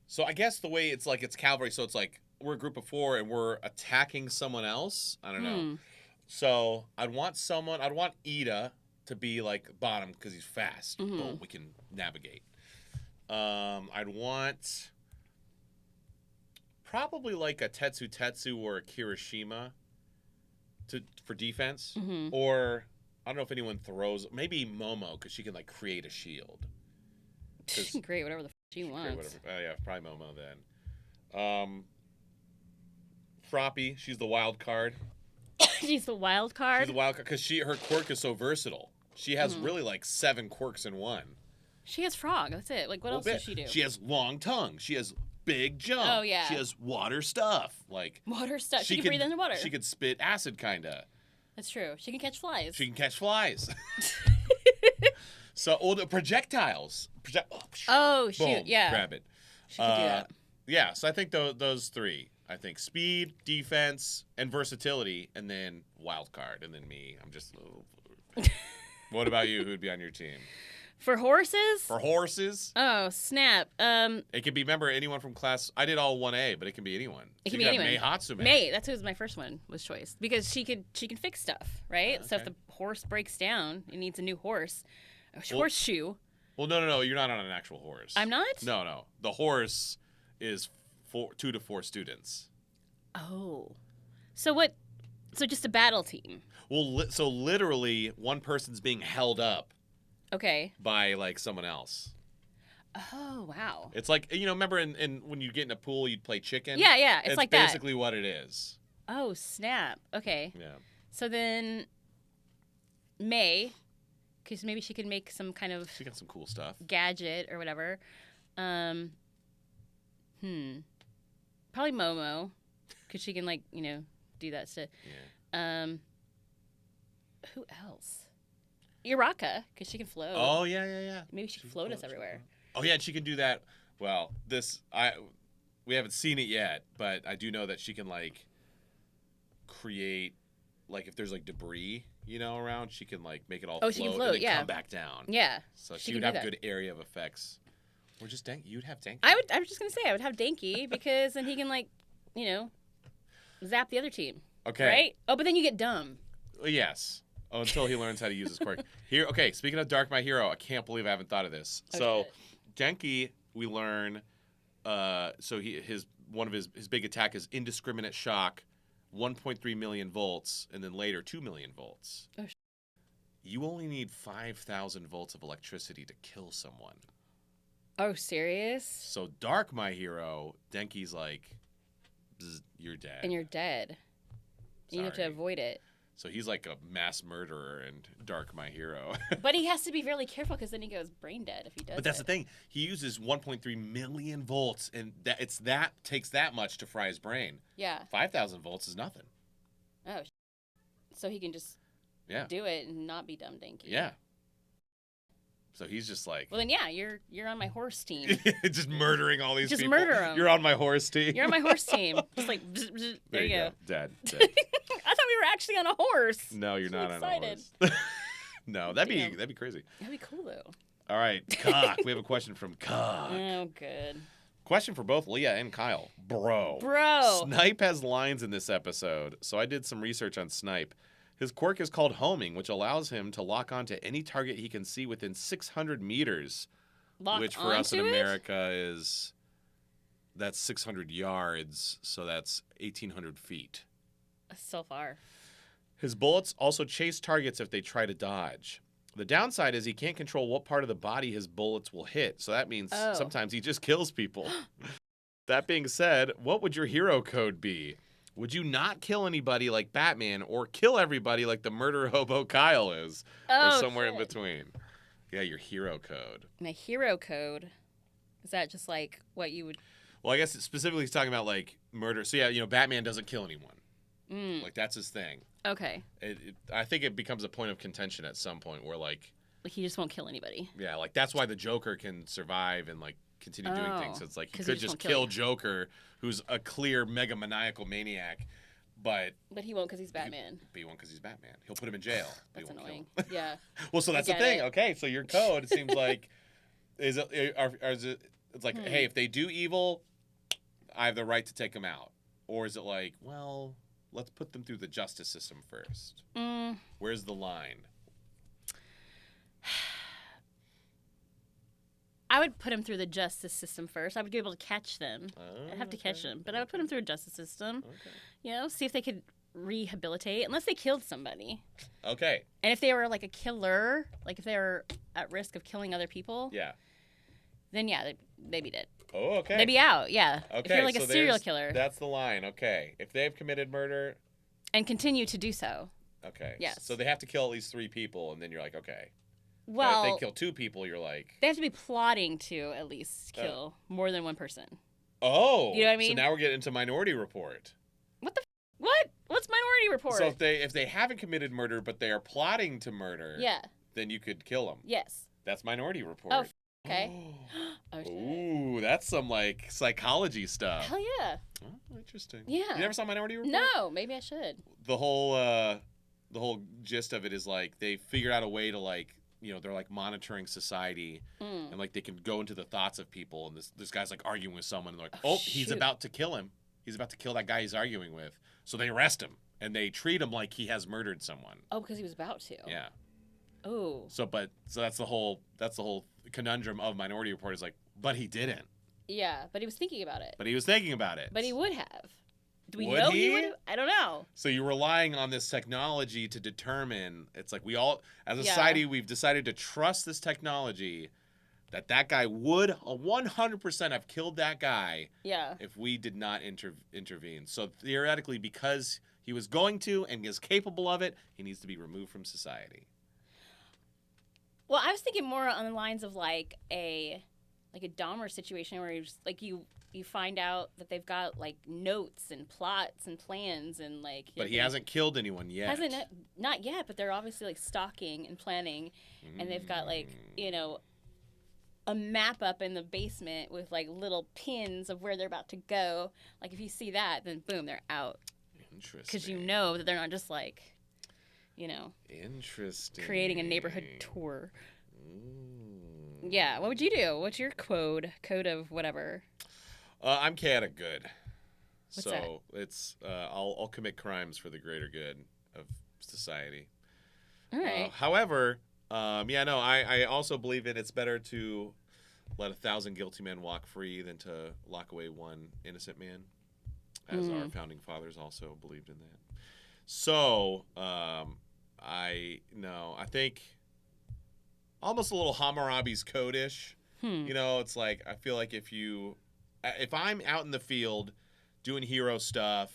So I guess the way it's like it's cavalry, so it's like we're a group of 4 and we're attacking someone else. I don't know. So I'd want Ida to be like bottom because he's fast. Boom, we can navigate. I'd want probably like a Tetsu or a Kirishima for defense. Or I don't know if anyone throws, maybe Momo because she can like create a shield. Great, whatever the she wants. Yeah, probably Momo then. Froppy, she's the wild card. She's the wild card. She's a wild card because her quirk is so versatile. She has really like 7 quirks in one. She has frog. That's it. Like, what else does she do? She has long tongue. She has big jump. Oh, yeah. She has water stuff. Like Water stuff. She can breathe underwater. She could spit acid, kinda. That's true. She can catch flies. She can catch flies. So, the projectiles. Oh, shoot. Boom, Yeah. grab it. She can do that. Yeah, so I think those 3. I think speed, defense, and versatility, and then wild card, and then me. I'm just. What about you? Who'd be on your team? For horses? For horses? Oh, snap. It could be, remember, anyone from class. I did all 1A, but it can be anyone. It So can you be could anyone. have Mei Hatsume. May. That's who was my first one. Was choice because she can fix stuff, right? So if Okay. the horse breaks down, it needs a new horse. A horseshoe. Well, no. You're not on an actual horse. I'm not. No. The horse is 2 to 4 students. Oh, so what? So just a battle team. Well, so literally, one person's being held up Okay. by like someone else. Oh wow. It's like, remember in when you get in a pool, you'd play chicken. Yeah. It's like that. basically what it is. Oh snap. Okay. Yeah. So then, May, because maybe she could make some kind of She got some cool stuff. gadget or whatever. Probably Momo, because she can do that stuff. Yeah. Who else? Uraka, because she can float. Oh yeah. Maybe she can float us everywhere. Oh yeah, and she can do that. Well, we haven't seen it yet, but I do know that she can like create, like if there's like debris, around, she can like make it all float, she can float, and then yeah. come back down. Yeah. So she she can would do have that. good area of effects. Or just Denki. You'd have Denki. I was just gonna say I would have Denki because then he can zap the other team. Okay. Right? Oh, but then you get dumb. Yes. Oh, until he learns how to use his quirk. Here, okay. Speaking of Dark My Hero, I can't believe I haven't thought of this. Oh, So, Denki, we learn. So one of his big attack is indiscriminate shock, 1.3 million volts, and then later 2 million volts. Oh, you only need 5,000 volts of electricity to kill someone. Oh, serious? So Dark My Hero, Denki's like, "Bzz, you're dead. And you're dead. You have to Sorry. avoid it. So he's like a mass murderer and Dark My Hero. But he has to be really careful because then he goes brain dead if he does. But that's the thing. He uses 1.3 million volts, and that takes that much to fry his brain. Yeah. 5,000 volts is nothing. Oh. So he can just Yeah. do it and not be dumb Denki. Yeah. So he's just like, Well then, yeah, you're on my horse team. just murdering all these Just people. murder 'em. You're on my horse team. You're on my horse team. Just like bzz, bzz. There you go. Dead. I thought we were actually on a horse. No, you're So not excited. on a horse. No, that'd Damn. be crazy. That'd be cool though. All right, Cock. We have a question from Cock. Oh, good. Question for both Leah and Kyle. Bro. Snipe has lines in this episode, so I did some research on Snipe. His quirk is called homing, which allows him to lock onto any target he can see within 600 meters, Lock which for us in onto it? America that's 600 yards, so that's 1,800 feet. That's so far. His bullets also chase targets if they try to dodge. The downside is he can't control what part of the body his bullets will hit, so that means Oh. sometimes he just kills people. That being said, what would your hero code be? Would you not kill anybody like Batman or kill everybody like the murder hobo Kyle is? Or somewhere in between? Yeah, your hero code. My hero code. Is that just like what you would... Well, I guess specifically he's talking about like murder. So yeah, Batman doesn't kill anyone. Like that's his thing. Okay. I think it becomes a point of contention at some point where like he just won't kill anybody. Yeah, like that's why the Joker can survive and like continue doing things. So it's like he 'cause could he just just won't kill kill you. Joker, who's a clear mega maniacal maniac, but But he won't because he's Batman. he won't because he's Batman. He'll put him in jail. but he That's won't kill annoying. him. Yeah. Well, so that's the get thing. it. Okay, so your code it seems like is it it's like hey, if they do evil, I have the right to take them out, or is it like well, let's put them through the justice system first? Where's the line? I would put him through the justice system first. I would be able to catch them. I'd have to catch them. But I would put him through a justice system. Okay. See if they could rehabilitate, unless they killed somebody. Okay. And if they were like a killer, like if they were at risk of killing other people, Yeah. then yeah, they'd be dead. Oh, okay. They'd be out, yeah. Okay, If you're like so a serial there's- killer. That's the line. Okay. If they've committed murder, And continue to do so. Okay. Yes. So they have to kill at least 3 people, and then you're like, okay. Well, But if they kill 2 people, you're like... they have to be plotting to at least kill more than one person. Oh. You know what I mean? So now we're getting into Minority Report. What? What's Minority Report? So if they haven't committed murder, but they are plotting to murder, yeah. then you could kill them. Yes. That's Minority Report. Oh, okay. Oh, shit. Ooh, that's some like psychology stuff. Hell yeah. Oh, interesting. Yeah. You never saw Minority Report? No, maybe I should. The whole gist of it is like they figured out a way to like, you know, they're like monitoring society and like they can go into the thoughts of people, and this guy's like arguing with someone, and they're like, he's shoot. about to kill him. He's about to kill that guy he's arguing with. So they arrest him and they treat him like he has murdered someone. Oh, because he was about to. Yeah. Oh. So that's the whole conundrum of Minority Report is like, but he didn't. Yeah, but he was thinking about it. But he was thinking about it. But he would have. Do we Would know he? he would have? I don't know. So you're relying on this technology to determine. It's like we all, as a Yeah. society, we've decided to trust this technology that guy would 100% have killed that guy Yeah. if we did not intervene. So theoretically, because he was going to and is capable of it, he needs to be removed from society. Well, I was thinking more on the lines of like a Dahmer situation where you find out that they've got like notes and plots and plans and like. But he hasn't killed anyone yet. Not yet, but they're obviously like stalking and planning, and they've got like a map up in the basement with like little pins of where they're about to go. Like if you see that, then boom, they're out. Interesting. Because you know that they're not just like, interesting, creating a neighborhood tour. Yeah, what would you do? What's your code of whatever? I'm chaotic good. What's so that? it's I'll commit crimes for the greater good of society. All right. However, I also believe it's better to let 1,000 guilty men walk free than to lock away one innocent man, as our founding fathers also believed in that. So I think almost a little Hammurabi's Code-ish. It's like I feel like if I'm out in the field doing hero stuff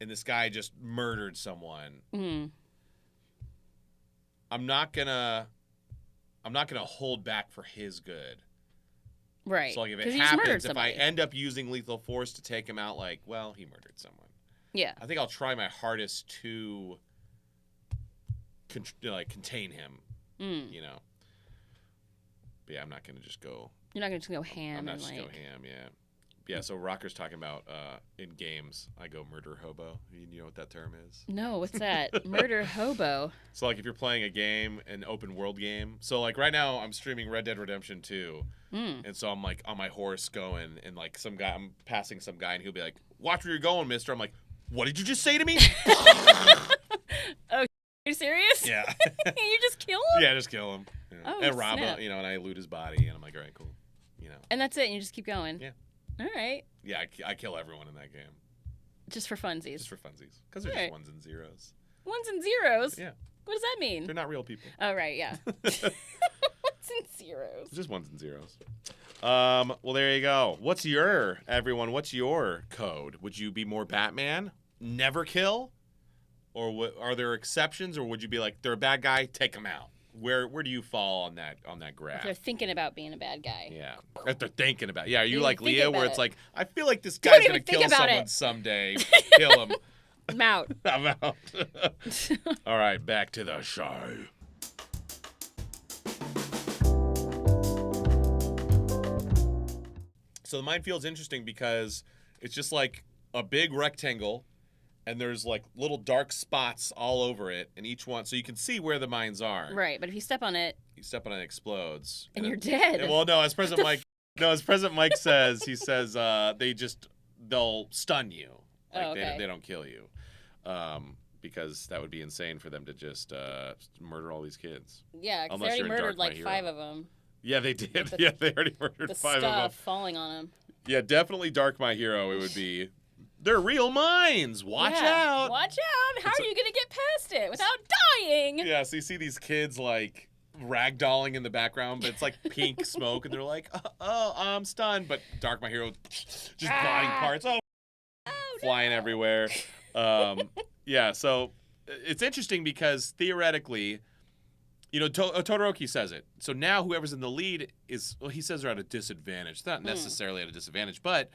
and this guy just murdered someone, I'm not gonna hold back for his good. Right. So like if it 'Cause he just murdered happens, if I somebody. end up using lethal force to take him out, like, well, he murdered someone. Yeah. I think I'll try my hardest to contain him. But yeah, I'm not gonna just go. You're not gonna just go ham. I'm not and just like. go ham. Yeah. So Rocker's talking about in games, I go murder hobo. You know what that term is? No, what's that? Murder hobo. So like if you're playing a game, an open world game. So like right now I'm streaming Red Dead Redemption 2. And so I'm like on my horse going, and like I'm passing some guy, and he'll be like, "Watch where you're going, mister." I'm like, "What did you just say to me?" Are you serious? Yeah. You just kill him? Yeah, just kill him. Oh, and rob snap. him, and I loot his body, and I'm like, all right, cool. And that's it, and you just keep going? Yeah. All right. Yeah, I kill everyone in that game. Just for funsies? Just for funsies. Because they're All right. just ones and zeros. Ones and zeros? Yeah. What does that mean? They're not real people. Oh, right, yeah. Ones and zeros. It's just ones and zeros. Well, there you go. What's your code? Would you be more Batman? Never kill? Or are there exceptions, or would you be like, they're a bad guy, take them out? Where do you fall on that graph? If they're thinking about being a bad guy. Yeah. If they're thinking about it. Yeah, are you Even like thinking Leah, about where it's it. like, I feel like this Don't guy's going even to think kill about someone it. someday. Kill him. I'm out. I'm out. All right, back to the show. So the minefield's interesting because it's just like a big rectangle, and there's like little dark spots all over it, and each one, so you can see where the mines are. Right, but if you step on it You step on it, it explodes. and you're dead. Well, no, as President Mike says, he says they'll stun you. Like Oh, okay. they don't kill you. Because that would be insane for them to just murder all these kids. Yeah, because they Unless already you're in murdered Dark My like Hero. 5 of them. Yeah, they did. The- They already murdered The 5 stuff of them. falling on them. Yeah, definitely Dark My Hero. It would be. They're real mines. Watch out. Watch out. How are you going to get past it without dying? Yeah, so you see these kids like ragdolling in the background, but it's like pink smoke, and they're like, I'm stunned. But Dark My Hero, just body parts, flying everywhere. Yeah, so it's interesting because theoretically, you know, Todoroki says it. So now whoever's in the lead is, well, he says they're at a disadvantage. It's not necessarily at a disadvantage, but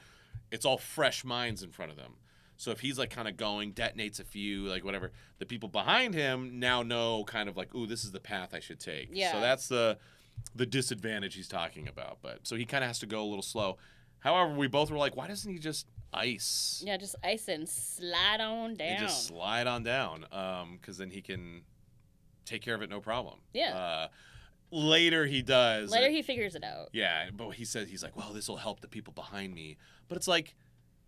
it's all fresh minds in front of them. So if he's like kind of going, detonates a few, like whatever, the people behind him now know kind of like, ooh, this is the path I should take. Yeah. So that's the disadvantage he's talking about. But so he kind of has to go a little slow. However, we both were like, why doesn't he just ice? Yeah, just ice and slide on down. And just slide on down, because then he can take care of it no problem. Yeah. Later he does. Later he figures it out. Yeah, but he says, he's like, well, this will help the people behind me. But it's like,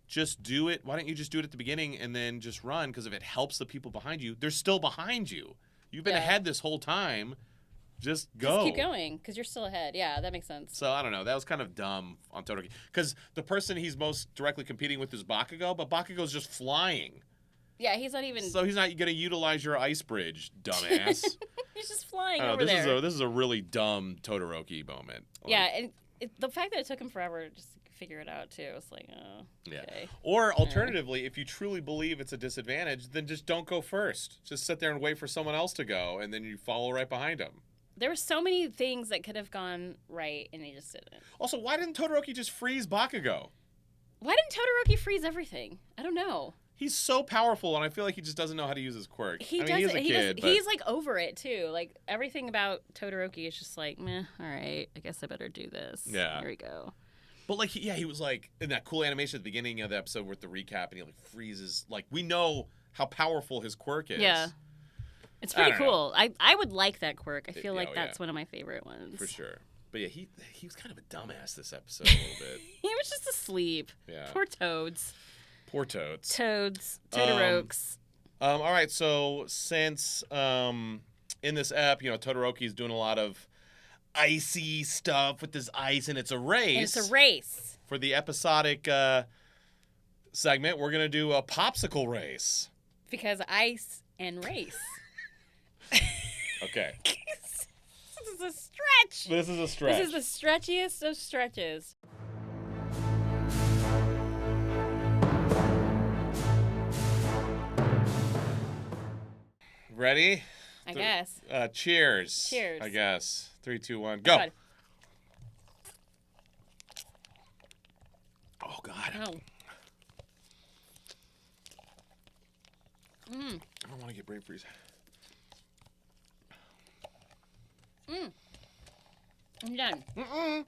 just do it. Why don't you just do it at the beginning and then just run? Because if it helps the people behind you, they're still behind you. You've been ahead this whole time. Just go. Just keep going, because you're still ahead. Yeah, that makes sense. So, I don't know. That was kind of dumb on Todoroki. Because the person he's most directly competing with is Bakugo, but Bakugo's just flying. Yeah, he's not even... So he's not going to utilize your ice bridge, dumbass. He's just flying Oh, over there. This is a really dumb Todoroki moment. Yeah, and the fact that it took him forever to just figure it out, too, it was like, oh, yeah. Okay. Or alternatively, if you truly believe it's a disadvantage, then just don't go first. Just sit there and wait for someone else to go, and then you follow right behind them. There were so many things that could have gone right, and they just didn't. Also, why didn't Todoroki just freeze Bakugo? Why didn't Todoroki freeze everything? I don't know. He's so powerful, and I feel like he just doesn't know how to use his quirk. He I mean, doesn't. he's a kid, but... He's like over it too. Like everything about Todoroki is just like, meh. All right, I guess I better do this. Yeah. Here we go. But like, he was like in that cool animation at the beginning of the episode with the recap, and he like freezes. Like we know how powerful his quirk is. Yeah. It's pretty cool. I would like that quirk. I feel like that's one of my favorite ones. For sure. But yeah, he was kind of a dumbass this episode a little bit. He was just asleep. Yeah. Poor Toads. Poor Toads. Todorokes. All right, so since in this ep, you know, Todoroki's doing a lot of icy stuff with this ice, and it's a race. And it's a race. For the episodic segment, we're going to do a popsicle race. Because ice and race. Okay. This is a stretch. This is a stretch. This is the stretchiest of stretches. Ready? I guess. Cheers. Cheers. I guess. 3, 2, 1, go. Oh, God. Oh. I don't want to get brain freeze. I'm done. You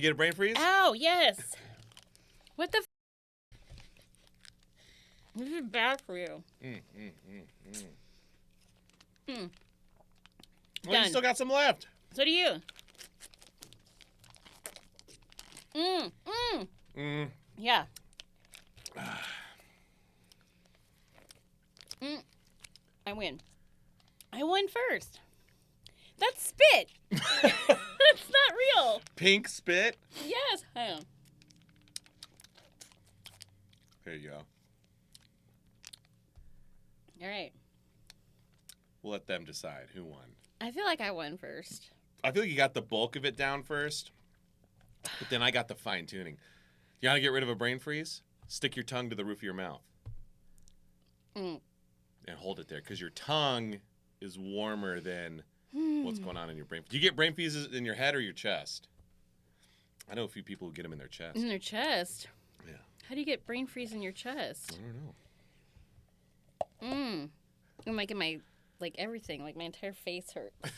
get a brain freeze? Ow, yes. What the This is bad for you. Well, Done. you still got some left. So do you. Yeah. I win. I won first. That's spit. That's not real. Pink spit. Yes. Hang on. Here you go. All right. We'll let them decide who won. I feel like I won first. I feel like you got the bulk of it down first, but then I got the fine tuning. You gotta get rid of a brain freeze? Stick your tongue to the roof of your mouth. And hold it there, because your tongue is warmer than what's going on in your brain. Do you get brain freezes in your head or your chest? I know a few people who get them in their chest. In their chest? Yeah. How do you get brain freeze in your chest? I don't know. I'm making my, like, everything. Like, my entire face hurts.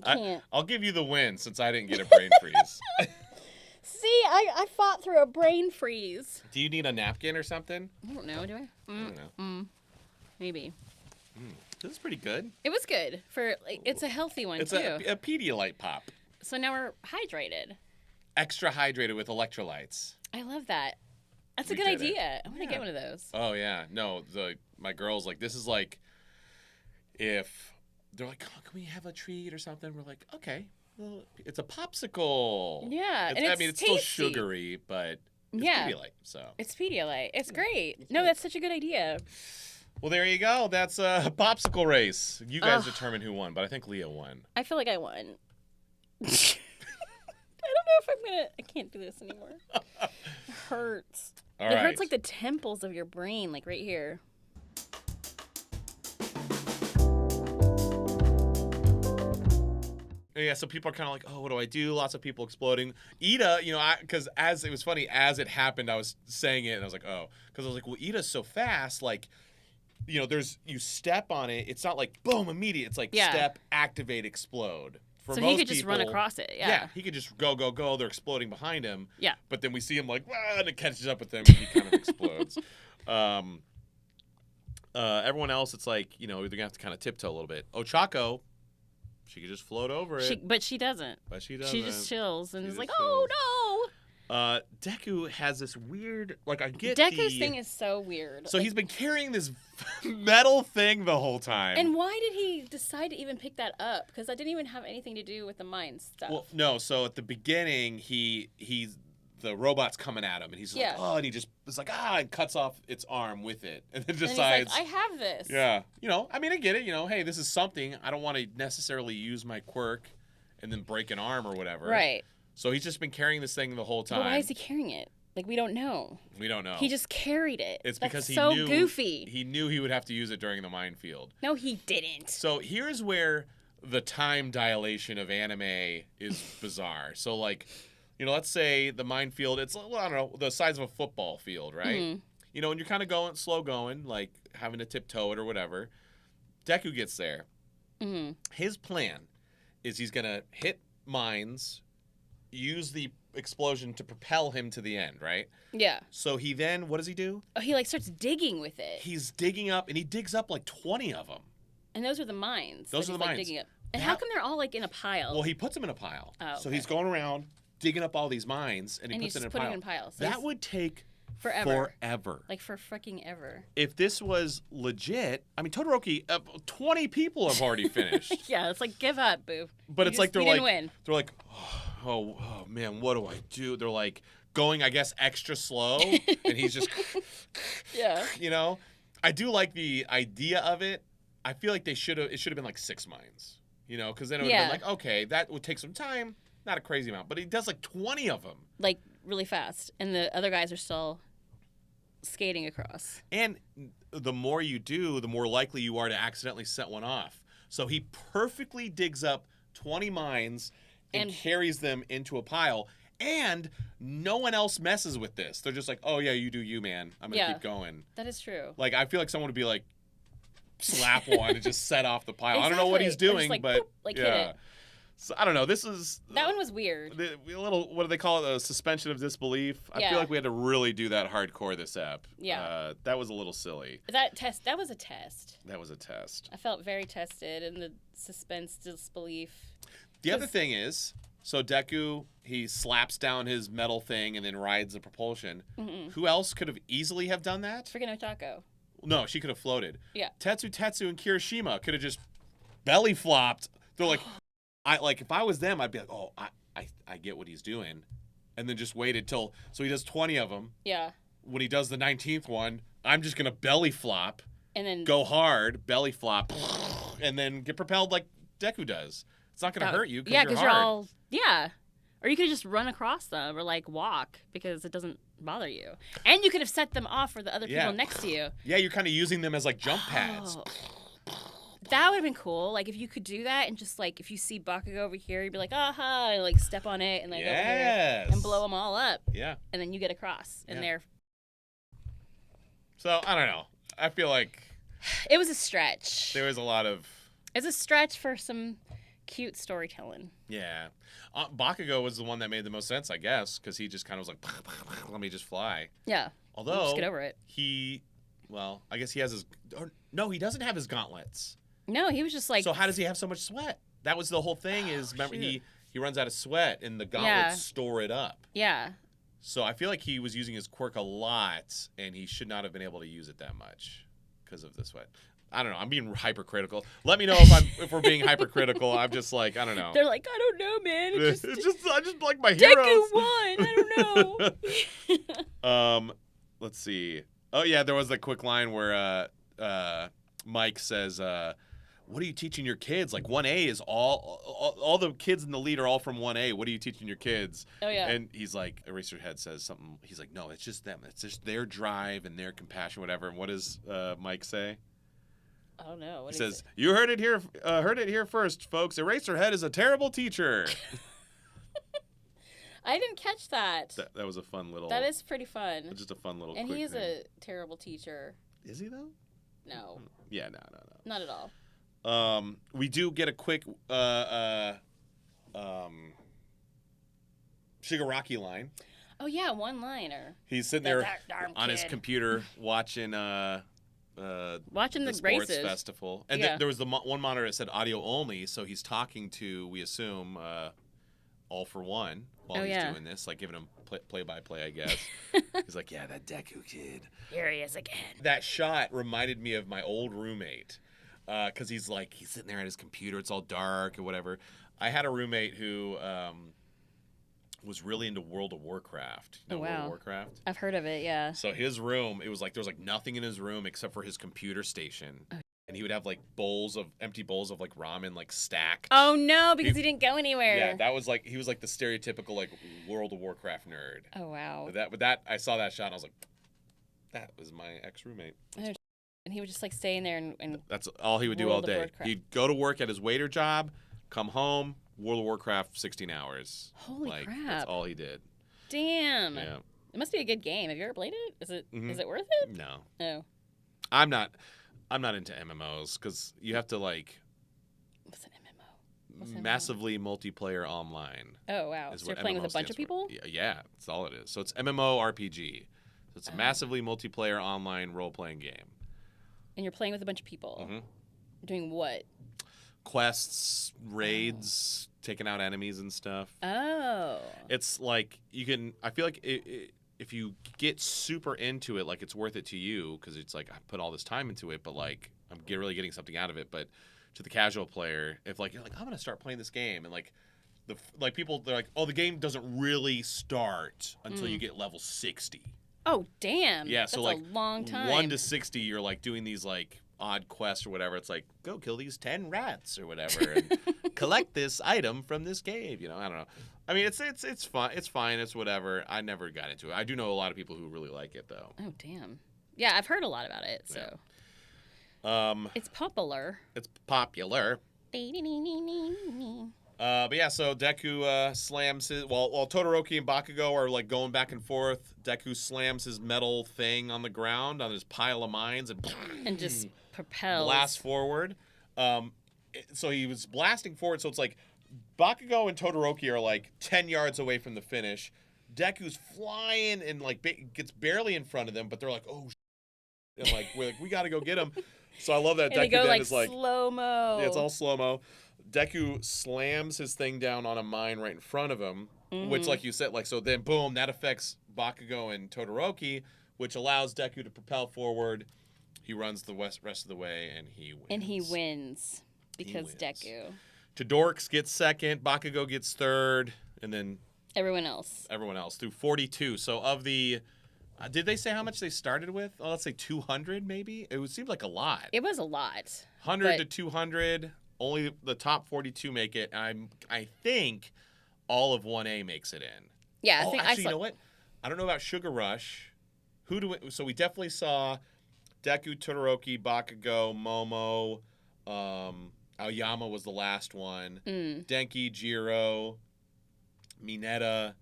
I can't. I'll give you the win since I didn't get a brain freeze. See, I fought through a brain freeze. Do you need a napkin or something? I don't know, do I? I don't know. Maybe. This is pretty good. It was good. It's a healthy one, It's too. a Pedialyte pop. So now we're hydrated. Extra hydrated with electrolytes. I love that. That's a We good did it. idea. I'm going to get one of those. Oh, yeah. No, my girl's like, this is like if they're like, oh, can we have a treat or something? We're like, okay. Well, it's a popsicle. Yeah. I mean, it's tasty. still sugary, but it's Pedialyte, so. It's Pedialyte. It's great. No, that's such a good idea. Well, there you go. That's a popsicle race. You guys determine who won, but I think Leah won. I feel like I won. I don't know if I can't do this anymore. It hurts. All it right. hurts like the temples of your brain, like right here. Yeah, so people are kind of like, oh, what do I do? Lots of people exploding. Ida, because as it was funny, as it happened, I was saying it, and I was like, oh. Because I was like, well, Ida's so fast, like, you step on it. It's not like, boom, immediate. It's like step, activate, explode. For So most he could just run people, across it, Yeah, he could just go. They're exploding behind him. Yeah. But then we see him like, and it catches up with him, and he kind of explodes. Everyone else, it's like, they're going to have to kind of tiptoe a little bit. Ochako, she could just float over it. But she doesn't. She doesn't. She just chills and is like, chills. oh, no. Deku has this weird, like, I get Deku's thing is so weird. So he's been carrying this metal thing the whole time. And why did he decide to even pick that up? Because that didn't even have anything to do with the mind stuff. Well, no. So at the beginning, the robot's coming at him, and he's like, oh, and he just is like, and cuts off its arm with it, and then decides, and he's like, I have this. Yeah, I mean, I get it. Hey, this is something. I don't want to necessarily use my quirk, and then break an arm or whatever. Right. So he's just been carrying this thing the whole time. But why is he carrying it? Like, we don't know. We don't know. He just carried it. It's That's because he so knew goofy. He knew he would have to use it during the minefield. No, he didn't. So here's where the time dilation of anime is bizarre. So like, let's say the minefield, it's, I don't know, the size of a football field, right? Mm-hmm. And you're kind of slow going, like having to tiptoe it or whatever. Deku gets there. Mm-hmm. His plan is he's gonna hit mines, use the explosion to propel him to the end, right? Yeah. So he then, what does he do? Oh, he like starts digging with it. He's digging up, and he digs up like 20 of them. And those are the mines. Those are the mines. Digging up. And how come they're all like in a pile? Well, he puts them in a pile. Oh, So okay. he's going around digging up all these mines, and he puts it in a pile. Putting in piles. So That would take forever. forever. Like for freaking ever. If this was legit, I mean, Todoroki, 20 people have already finished. Yeah, it's like, give up, boo. But it's like you didn't win. they're like, oh man, what do I do? They're like going, I guess, extra slow, and he's just, Yeah. I do like the idea of it. I feel like it should have been like 6 mines, because then it would have been like, okay, that would take some time, not a crazy amount, but he does like 20 of them. Like really fast, and the other guys are still skating across. And the more you do, the more likely you are to accidentally set one off. So he perfectly digs up 20 mines and carries them into a pile. And no one else messes with this. They're just like, oh, yeah, you do you, man. I'm going to keep going. That is true. Like, I feel like someone would be like, slap one and just set off the pile. Exactly. I don't know what he's doing, like, but boop, yeah. Hit it. So I don't know. This is that one was weird. A little, what do they call it? A suspension of disbelief. I feel like we had to really do that hardcore this ep. Yeah. That was a little silly. That was a test. That was a test. I felt very tested in the suspense disbelief. The other thing is, so Deku, he slaps down his metal thing and then rides the propulsion. Mm-hmm. Who else could have easily have done that? Freaking Ochako. No, she could have floated. Yeah. Tetsu and Kirishima could have just belly flopped. They're like, if I was them, I'd be like, oh, I get what he's doing. And then just waited till, so he does 20 of them. Yeah. When he does the 19th one, I'm just going to belly flop. And then go hard, belly flop, and then get propelled like Deku does. It's not going to hurt you because you're all, or you could just run across them or like walk because it doesn't bother you. And you could have set them off for the other people next to you. Yeah, you're kind of using them as like jump pads. That would have been cool. Like if you could do that and just like if you see Bakugo over here, you'd be like, aha, and like step on it and like over here and blow them all up. Yeah. And then you get across and they're. So I don't know. I feel like it was a stretch. There was a lot of. It's a stretch for some cute storytelling. Yeah. Bakugo was the one that made the most sense, I guess, because he just kind of was like, let me just fly. Yeah. Although just get over it. I guess he has his. No, he doesn't have his gauntlets. No, he was just like. So how does he have so much sweat? That was the whole thing. Remember he runs out of sweat and the gauntlets store it up. Yeah. So I feel like he was using his quirk a lot, and he should not have been able to use it that much because of the sweat. I don't know. I'm being hypercritical. Let me know if we're being hypercritical. I'm just like, I don't know. They're like, I don't know, man. I just like my heroes. Deku won. I don't know. Let's see. Oh yeah, there was that quick line where Mike says, what are you teaching your kids? Like 1A is all the kids in the lead are all from 1A. What are you teaching your kids? Oh yeah. And he's like, Eraserhead says something. He's like, no, it's just them. It's just their drive and their compassion, whatever. And what does Mike say? I don't know. What He is says, it? "You heard it here first, folks. Eraserhead is a terrible teacher." I didn't catch that. That was a fun little. That is pretty fun. Just a fun little. And quick he is thing. a terrible teacher. Is he though? No, Yeah, no. not at all. We do get a quick Shigaraki line. Oh yeah, one-liner. He's sitting there That darn on his kid. computer watching Watching the sports races. festival, and Yeah. there was the one monitor that said audio only, so he's talking to, we assume, All for One while Oh, he's yeah. doing this, like giving him play by play, I guess. He's like, yeah, that Deku kid. Here he is again. That shot reminded me of my old roommate, because he's sitting there at his computer, it's all dark or whatever. I had a roommate who was really into World of Warcraft. You know Oh, wow. World of Warcraft? I've heard of it. Yeah. So his room, it was like there was like nothing in his room except for his computer station. Oh. And he would have like empty bowls of like ramen like stacked. Oh no, because he didn't go anywhere. Yeah, that was like he was like the stereotypical like World of Warcraft nerd. Oh wow. But that I saw that shot and I was like, that was my ex-roommate. And he would just like stay in there and That's all he would do World all of day. Warcraft. He'd go to work at his waiter job, come home, World of Warcraft 16 hours. holy That's crap. all he did. Damn. Yeah. It must be a good game. Have you ever played it? Is it Mhm. is it worth it? No. No. I'm not into MMOs because you have to like What's an MMO? What's an MMO? massively multiplayer online. Oh wow. Is So you're what playing with MMO a bunch of stands for. people? Yeah, that's all it is. So it's MMORPG. So it's a Oh. massively multiplayer online role-playing game. And you're playing with a bunch of people. Mhm. Doing what? Quests, raids, taking out enemies and stuff. Oh. It's like you can. I feel like if you get super into it, like it's worth it to you because it's like I put all this time into it, but like I'm really getting something out of it. But to the casual player, if like you're like I'm gonna start playing this game and like people they're like, oh, the game doesn't really start until you get level 60. Oh damn. Yeah, That's so like a long time. 1 to 60, you're like doing these like odd quests or whatever. It's like go kill these 10 rats or whatever and collect this item from this cave. You know, I don't know. I mean, it's fun. It's fine. It's whatever. I never got into it. I do know a lot of people who really like it though. Oh damn. Yeah, I've heard a lot about it. So it's popular. It's popular. But yeah, so Deku slams his while Todoroki and Bakugo are like going back and forth. Deku slams his metal thing on the ground on his pile of mines and just propels. blasts forward. So he was blasting forward. So it's like Bakugo and Todoroki are like 10 yards away from the finish. Deku's flying and like gets barely in front of them, but they're like, oh, and like we got to go get him. So I love that And they Deku go then like is like slow-mo. yeah, it's all slow mo. Deku slams his thing down on a mine right in front of him, which, like you said, like so. Then boom, that affects Bakugo and Todoroki, which allows Deku to propel forward. He runs the rest of the way, and he wins. And he wins because wins. Deku. Todorks gets second, Bakugo gets third, and then Everyone else. through 42. So of the, did they say how much they started with? Oh, let's say 200 maybe. It seemed like a lot. It was a lot. 100 but- to 200. Only the top 42 make it. I think all of 1A makes it in. Yeah, I Oh, think actually, I saw. you know what? I don't know about Sugar Rush. So we definitely saw Deku, Todoroki, Bakugo, Momo. Aoyama was the last one. Denki, Jiro, Mineta,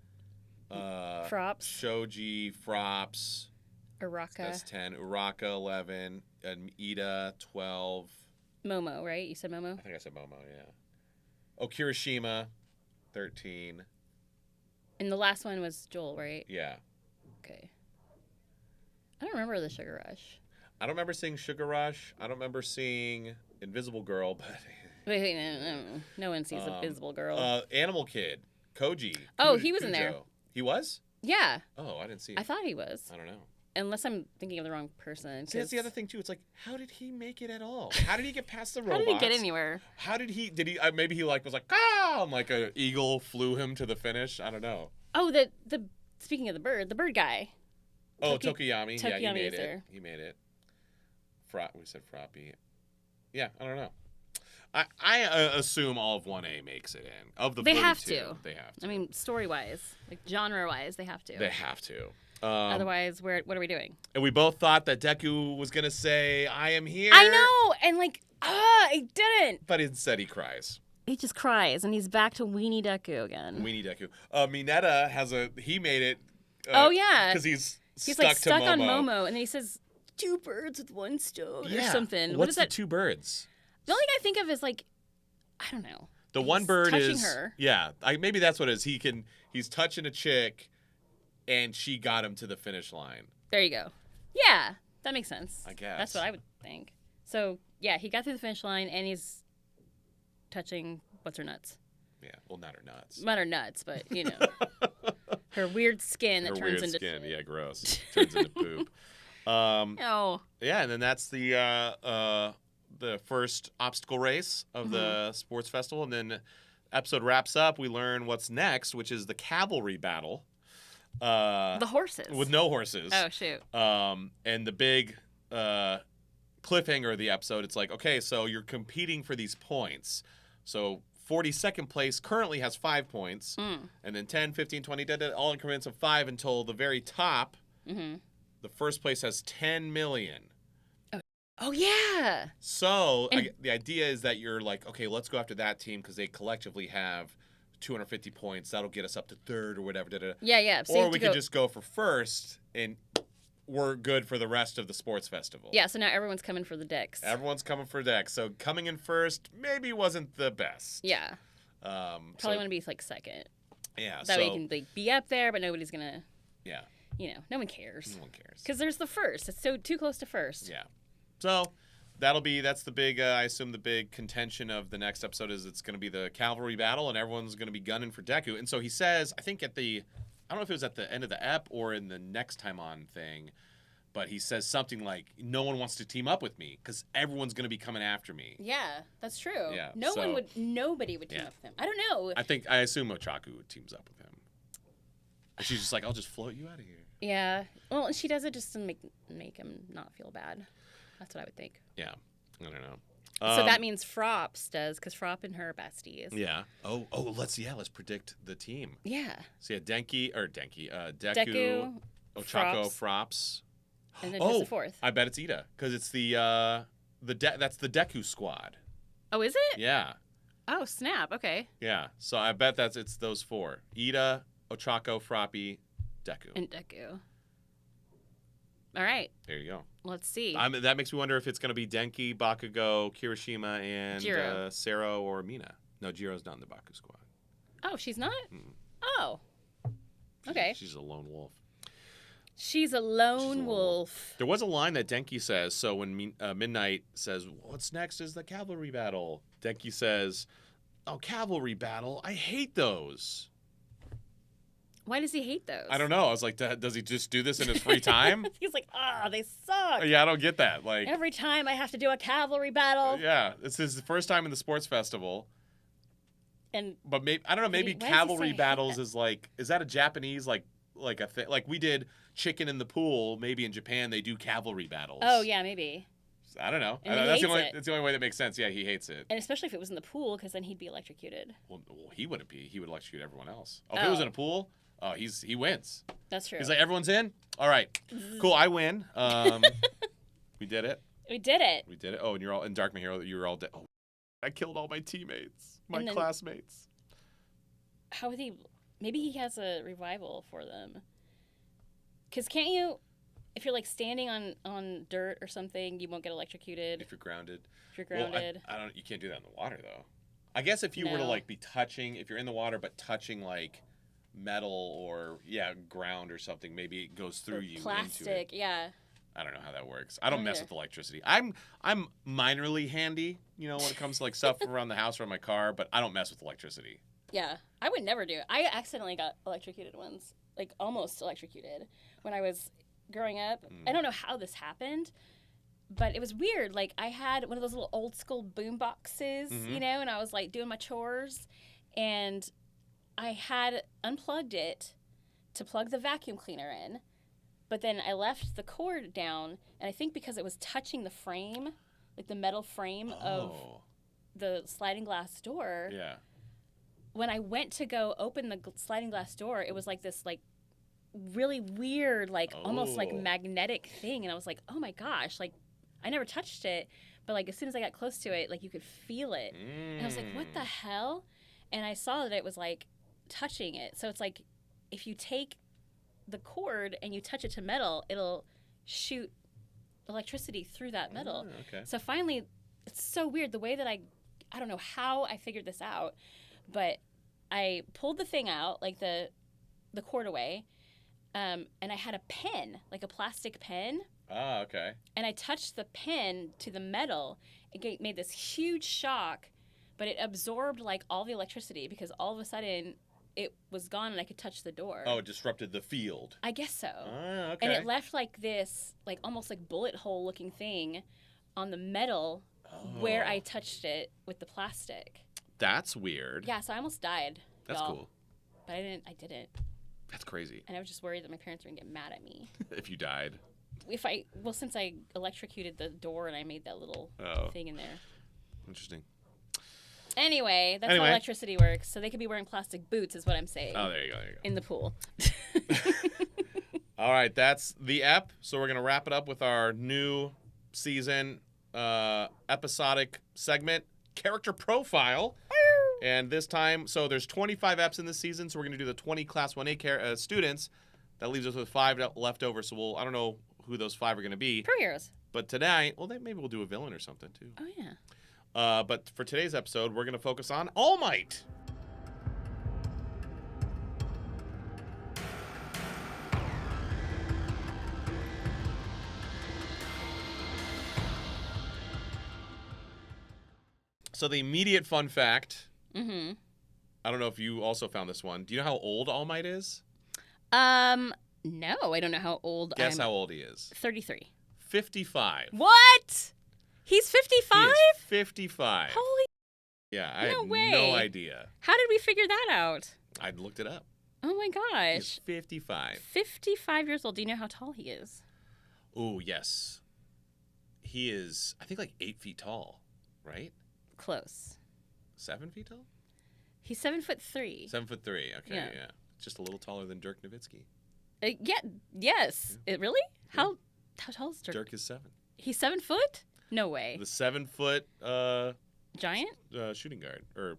Frops. Shoji, Frops. Uraka. That's 10. Uraka, 11. And Ida, 12. Momo, right? You said Momo? I think I said Momo, yeah. Oh, Kirishima, 13. And the last one was Joel, right? Yeah. Okay. I don't remember the Sugar Rush. I don't remember seeing Sugar Rush. I don't remember seeing Invisible Girl, but Wait, no. No one sees Invisible Girl. Animal Kid, Koji. Oh, he was in there. He was? Yeah. Oh, I didn't see him. I thought he was. I don't know. Unless I'm thinking of the wrong person. See, that's the 'cause- other thing too. It's like, how did he make it at all? How did he get past the How robots? did he get anywhere? How did he? Maybe he like was like ah, and like a eagle flew him to the finish. I don't know. Oh, the speaking of the bird guy. Oh, Tokiyami. Yeah, he Tokiyami made is it. there. He made it. We said Froppy. Yeah, I don't know. I assume all of 1A makes it in. Of the They 42, have to. They have to. I mean, story-wise, like genre-wise, they have to. They have to. Otherwise, what are we doing? And we both thought that Deku was going to say, I am here. I know! And I didn't! But instead he cries. He just cries, and he's back to Weenie Deku again. Weenie Deku. Mineta he made it. Oh, yeah. Because he's He's like stuck to on Momo, and then he says, 2 birds with 1 stone, or something. What's is the that? 2 birds? The only thing I think of is I don't know. The one bird touching is her. Yeah, maybe that's what it is. He's touching a chick, and she got him to the finish line. There you go. Yeah, that makes sense. I guess that's what I would think. So yeah, he got through the finish line, and he's touching what's her nuts. Yeah, well, not her nuts. Not her nuts, but her weird skin that turns into skin. Yeah, gross. Turns into poop. Oh. Yeah, and then that's the first obstacle race of the sports festival, and then episode wraps up. We learn what's next, which is the cavalry battle. The horses. With no horses. Oh shoot. And the big cliffhanger of the episode, it's like, okay, so you're competing for these points. So 42nd place currently has 5 points, and then 10, 15, 20, all increments of 5 until the very top. Mm-hmm. The first place has 10 million. Oh yeah. So the idea is that you're like, okay, let's go after that team because they collectively have 250 points. That'll get us up to third or whatever. Yeah. So or we could just go for first, and we're good for the rest of the sports festival. Yeah. So now everyone's coming for the decks. Everyone's coming for decks. So coming in first maybe wasn't the best. Yeah. Probably want to be second. Yeah. That way you can be up there, but nobody's gonna. Yeah. No one cares. No one cares. Because there's the first. It's so too close to first. Yeah. So that's the big, I assume the big contention of the next episode is it's going to be the cavalry battle, and everyone's going to be gunning for Deku. And so he says, I think I don't know if it was at the end of the ep or in the next time on thing, but he says something like, no one wants to team up with me because everyone's going to be coming after me. Yeah, that's true. Yeah, nobody would team up with him. I don't know. I assume Ochaku teams up with him. And she's just like, I'll just float you out of here. Yeah. Well, she does it just to make him not feel bad. That's what I would think. Yeah. I don't know. So that means Frops does, because Frop and her are besties. Yeah. Oh, let's predict the team. Yeah. So yeah, Deku, Deku, Ochako, Frops. And then who's the fourth? I bet it's Ida, because it's that's the Deku squad. Oh, is it? Yeah. Oh, snap. Okay. Yeah. So I bet it's those 4. Ida, Ochako, Froppy, Deku. And Deku. All right. There you go. Let's see. That makes me wonder if it's going to be Denki, Bakugo, Kirishima, and Jiro. Sero or Mina. No, Jiro's not in the Baku squad. Oh, she's not? Oh. Okay. She's a lone wolf. She's a lone wolf. There was a line that Denki says, so when Midnight says, what's next is the cavalry battle, Denki says, oh, cavalry battle? I hate those. Why does he hate those? I don't know. I was like, does he just do this in his free time? He's like, they suck. Yeah, I don't get that. Like every time I have to do a cavalry battle. Yeah, it's his first time in the sports festival. But maybe I don't know. Maybe cavalry battles is that a Japanese like a thing? Like we did chicken in the pool. Maybe in Japan they do cavalry battles. Oh yeah, maybe. I don't know. And That's the only way that makes sense. Yeah, he hates it. And especially if it was in the pool, because then he'd be electrocuted. Well, he wouldn't be. He would electrocute everyone else. If it was in a pool. Oh, he wins. That's true. He's like, everyone's in? All right. Cool, I win. We did it. We did it. Oh, and you're all in Dark My Hero, you were all dead. Oh, I killed all my teammates, my classmates. How would he? Maybe he has a revival for them. Because can't you, if you're standing on dirt or something, you won't get electrocuted? If you're grounded. Well, I don't. You can't do that in the water, though. I guess if you were to be touching, if you're in the water but touching metal or ground or something, maybe it goes through you plastic into it. Yeah, I don't know how that works. I don't mess with electricity. I'm minorly handy, when it comes to stuff around the house or in my car, but I don't mess with electricity. Yeah, I would never do it. I accidentally got electrocuted once, almost electrocuted when I was growing up. I don't know how this happened, but it was weird. I had one of those little old school boom boxes, and I was doing my chores, and I had unplugged it to plug the vacuum cleaner in, but then I left the cord down, and I think because it was touching the frame, the metal frame of the sliding glass door. Yeah. When I went to go open the sliding glass door, it was like this like really weird, like almost like magnetic thing, and I was like, oh my gosh, like I never touched it, but like as soon as I got close to it, like you could feel it, and I was like, what the hell? And I saw that it was like touching it. So it's like if you take the cord and you touch it to metal, it'll shoot electricity through that metal. Okay. So finally, it's so weird the way that I don't know how I figured this out, but I pulled the thing out, like the cord away, and I had a pen, like a plastic pen. Ah, okay. And I touched the pen to the metal. It made this huge shock, but it absorbed like all the electricity because all of a sudden it was gone and I could touch the door. Oh, it disrupted the field. I guess so. Ah, okay. And it left like this, like almost like bullet hole looking thing on the metal where I touched it with the plastic. That's weird. Yeah, so I almost died. That's y'all. cool. But I didn't. That's crazy. And I was just worried that my parents were going to get mad at me. If you died. Since I electrocuted the door and I made that little thing in there. Interesting. Anyway, that's how electricity works. So they could be wearing plastic boots is what I'm saying. Oh, there you go. In the pool. All right, that's the ep. So we're going to wrap it up with our new season episodic segment, Character Profile. And this time, so there's 25 eps in this season, so we're going to do the 20 Class 1A students. That leaves us with 5 left over, so I don't know who those 5 are going to be. Pro heroes. But tonight, maybe we'll do a villain or something, too. Oh, yeah. But for today's episode, we're going to focus on All Might. So the immediate fun fact, I don't know if you also found this one. Do you know how old All Might is? No, I don't know how old Guess how old he is. 33. 55. What? He's 55? He is 55. Holy. Yeah, I No had way. no idea. How did we figure that out? I looked it up. Oh my gosh. He's 55. 55 years old. Do you know how tall he is? Oh, yes. He is, I think, like 8 feet tall, right? Close. 7 feet tall? He's 7'3". 7'3". Okay, Yeah. yeah. Just a little taller than Dirk Nowitzki. Yes. Yeah. It really? How tall is Dirk? Dirk is 7. He's 7 foot? No way. The 7 foot Giant? shooting guard or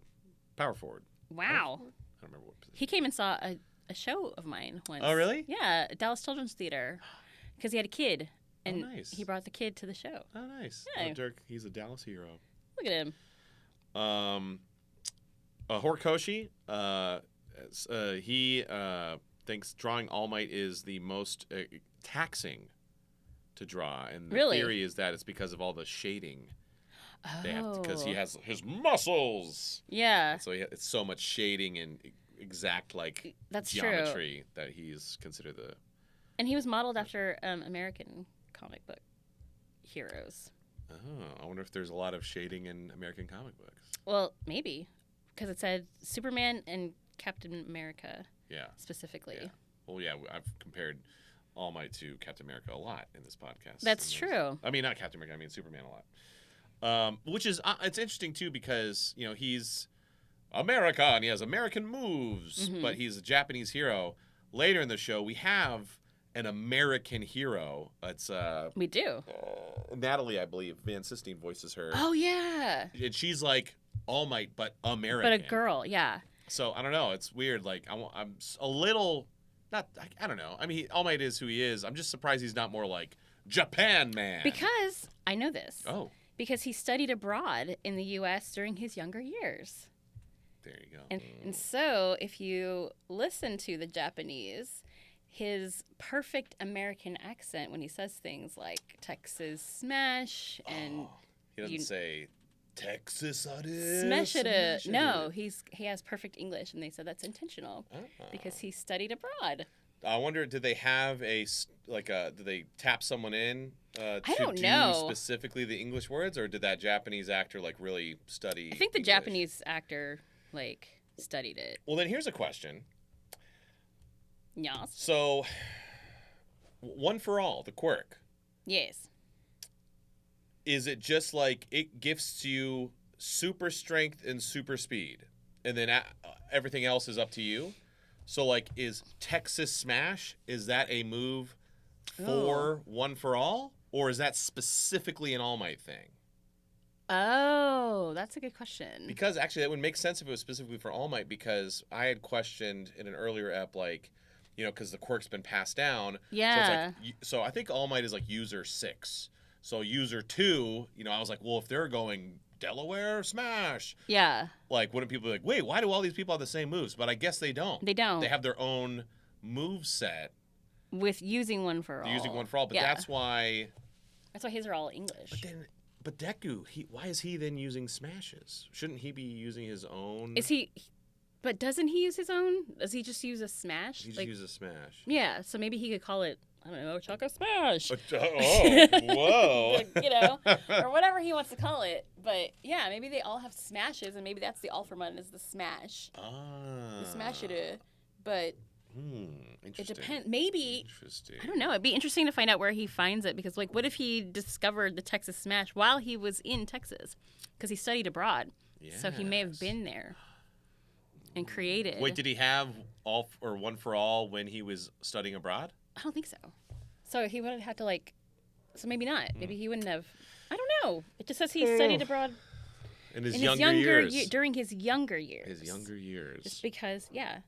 power forward. Wow. Power forward? I don't remember what position. He came and saw a show of mine once. Oh, really? Yeah, at Dallas Children's Theater. Because he had a kid. And nice. he brought the kid to the show. Oh, nice. Yeah. Oh, Dirk, he's a Dallas hero. Look at him. Horikoshi, he thinks drawing All Might is the most taxing to draw, and the theory is that it's because of all the shading they have, because he has his muscles. Yeah. So it's so much shading and exact That's geometry true. that he's considered the. And he was modeled after American comic book heroes. Oh, I wonder if there's a lot of shading in American comic books. Well, maybe, because it said Superman and Captain America. Yeah. Specifically. Yeah. Well, yeah, I've compared All Might to Captain America a lot in this podcast. That's true. I mean, not Captain America. I mean Superman a lot. Which is it's interesting too because he's America and he has American moves, but he's a Japanese hero. Later in the show, we have an American hero. It's we do. Natalie, I believe, Van Sistine voices her. Oh yeah. And she's like All Might, but American. But a girl, yeah. So I don't know. It's weird. Like I'm a little, not. I don't know. I mean, All Might is who he is. I'm just surprised he's not more like Japan Man. Because I know this. Oh. Because he studied abroad in the U.S. during his younger years. There you go. And so if you listen to the Japanese, his perfect American accent when he says things like Texas smash and he doesn't say Texas smash it. No, he has perfect English, and they said that's intentional because he studied abroad. I wonder, did they have did they tap someone in to don't do know. specifically the English words, or did that Japanese actor really study? I think the English? Japanese actor studied it. Well, then here's a question. Yes. So, one for all, the quirk. Yes. Is it just like it gifts you super strength and super speed, and then everything else is up to you. So, like, is Texas Smash, is that a move for One for All, or is that specifically an All Might thing? Oh, that's a good question. Because actually, that would make sense if it was specifically for All Might, because I had questioned in an earlier ep, like, because the quirk's been passed down. Yeah. So, it's like, so I think All Might is like user 6. So user 2, I was like, well, if they're going Delaware Smash, yeah, like, wouldn't people be like, wait, why do all these people have the same moves? But I guess they don't. They don't. They have their own move set. With using One for All. Using One for All, but Yeah. that's why his are all English. But Deku, why is he then using smashes? Shouldn't he be using his own? Is he? But doesn't he use his own? Does he just use a smash? He just uses smash. Yeah, so maybe he could call it, I don't know, Choco Smash. Oh, whoa. Or whatever he wants to call it. But yeah, maybe they all have smashes, and maybe that's the all for one is the smash. Ah. The smash it. But it Interesting. depends. Maybe. Interesting. I don't know. It'd be interesting to find out where he finds it, because, like, what if he discovered the Texas Smash while he was in Texas? Because he studied abroad. Yes. So he may have been there and created. Wait, did he have One for All when he was studying abroad? I don't think so. So he would have had to, like, so maybe not. Maybe he wouldn't have. I don't know. It just says he studied abroad In his in younger years. during his younger years. His younger years. Just because, yeah.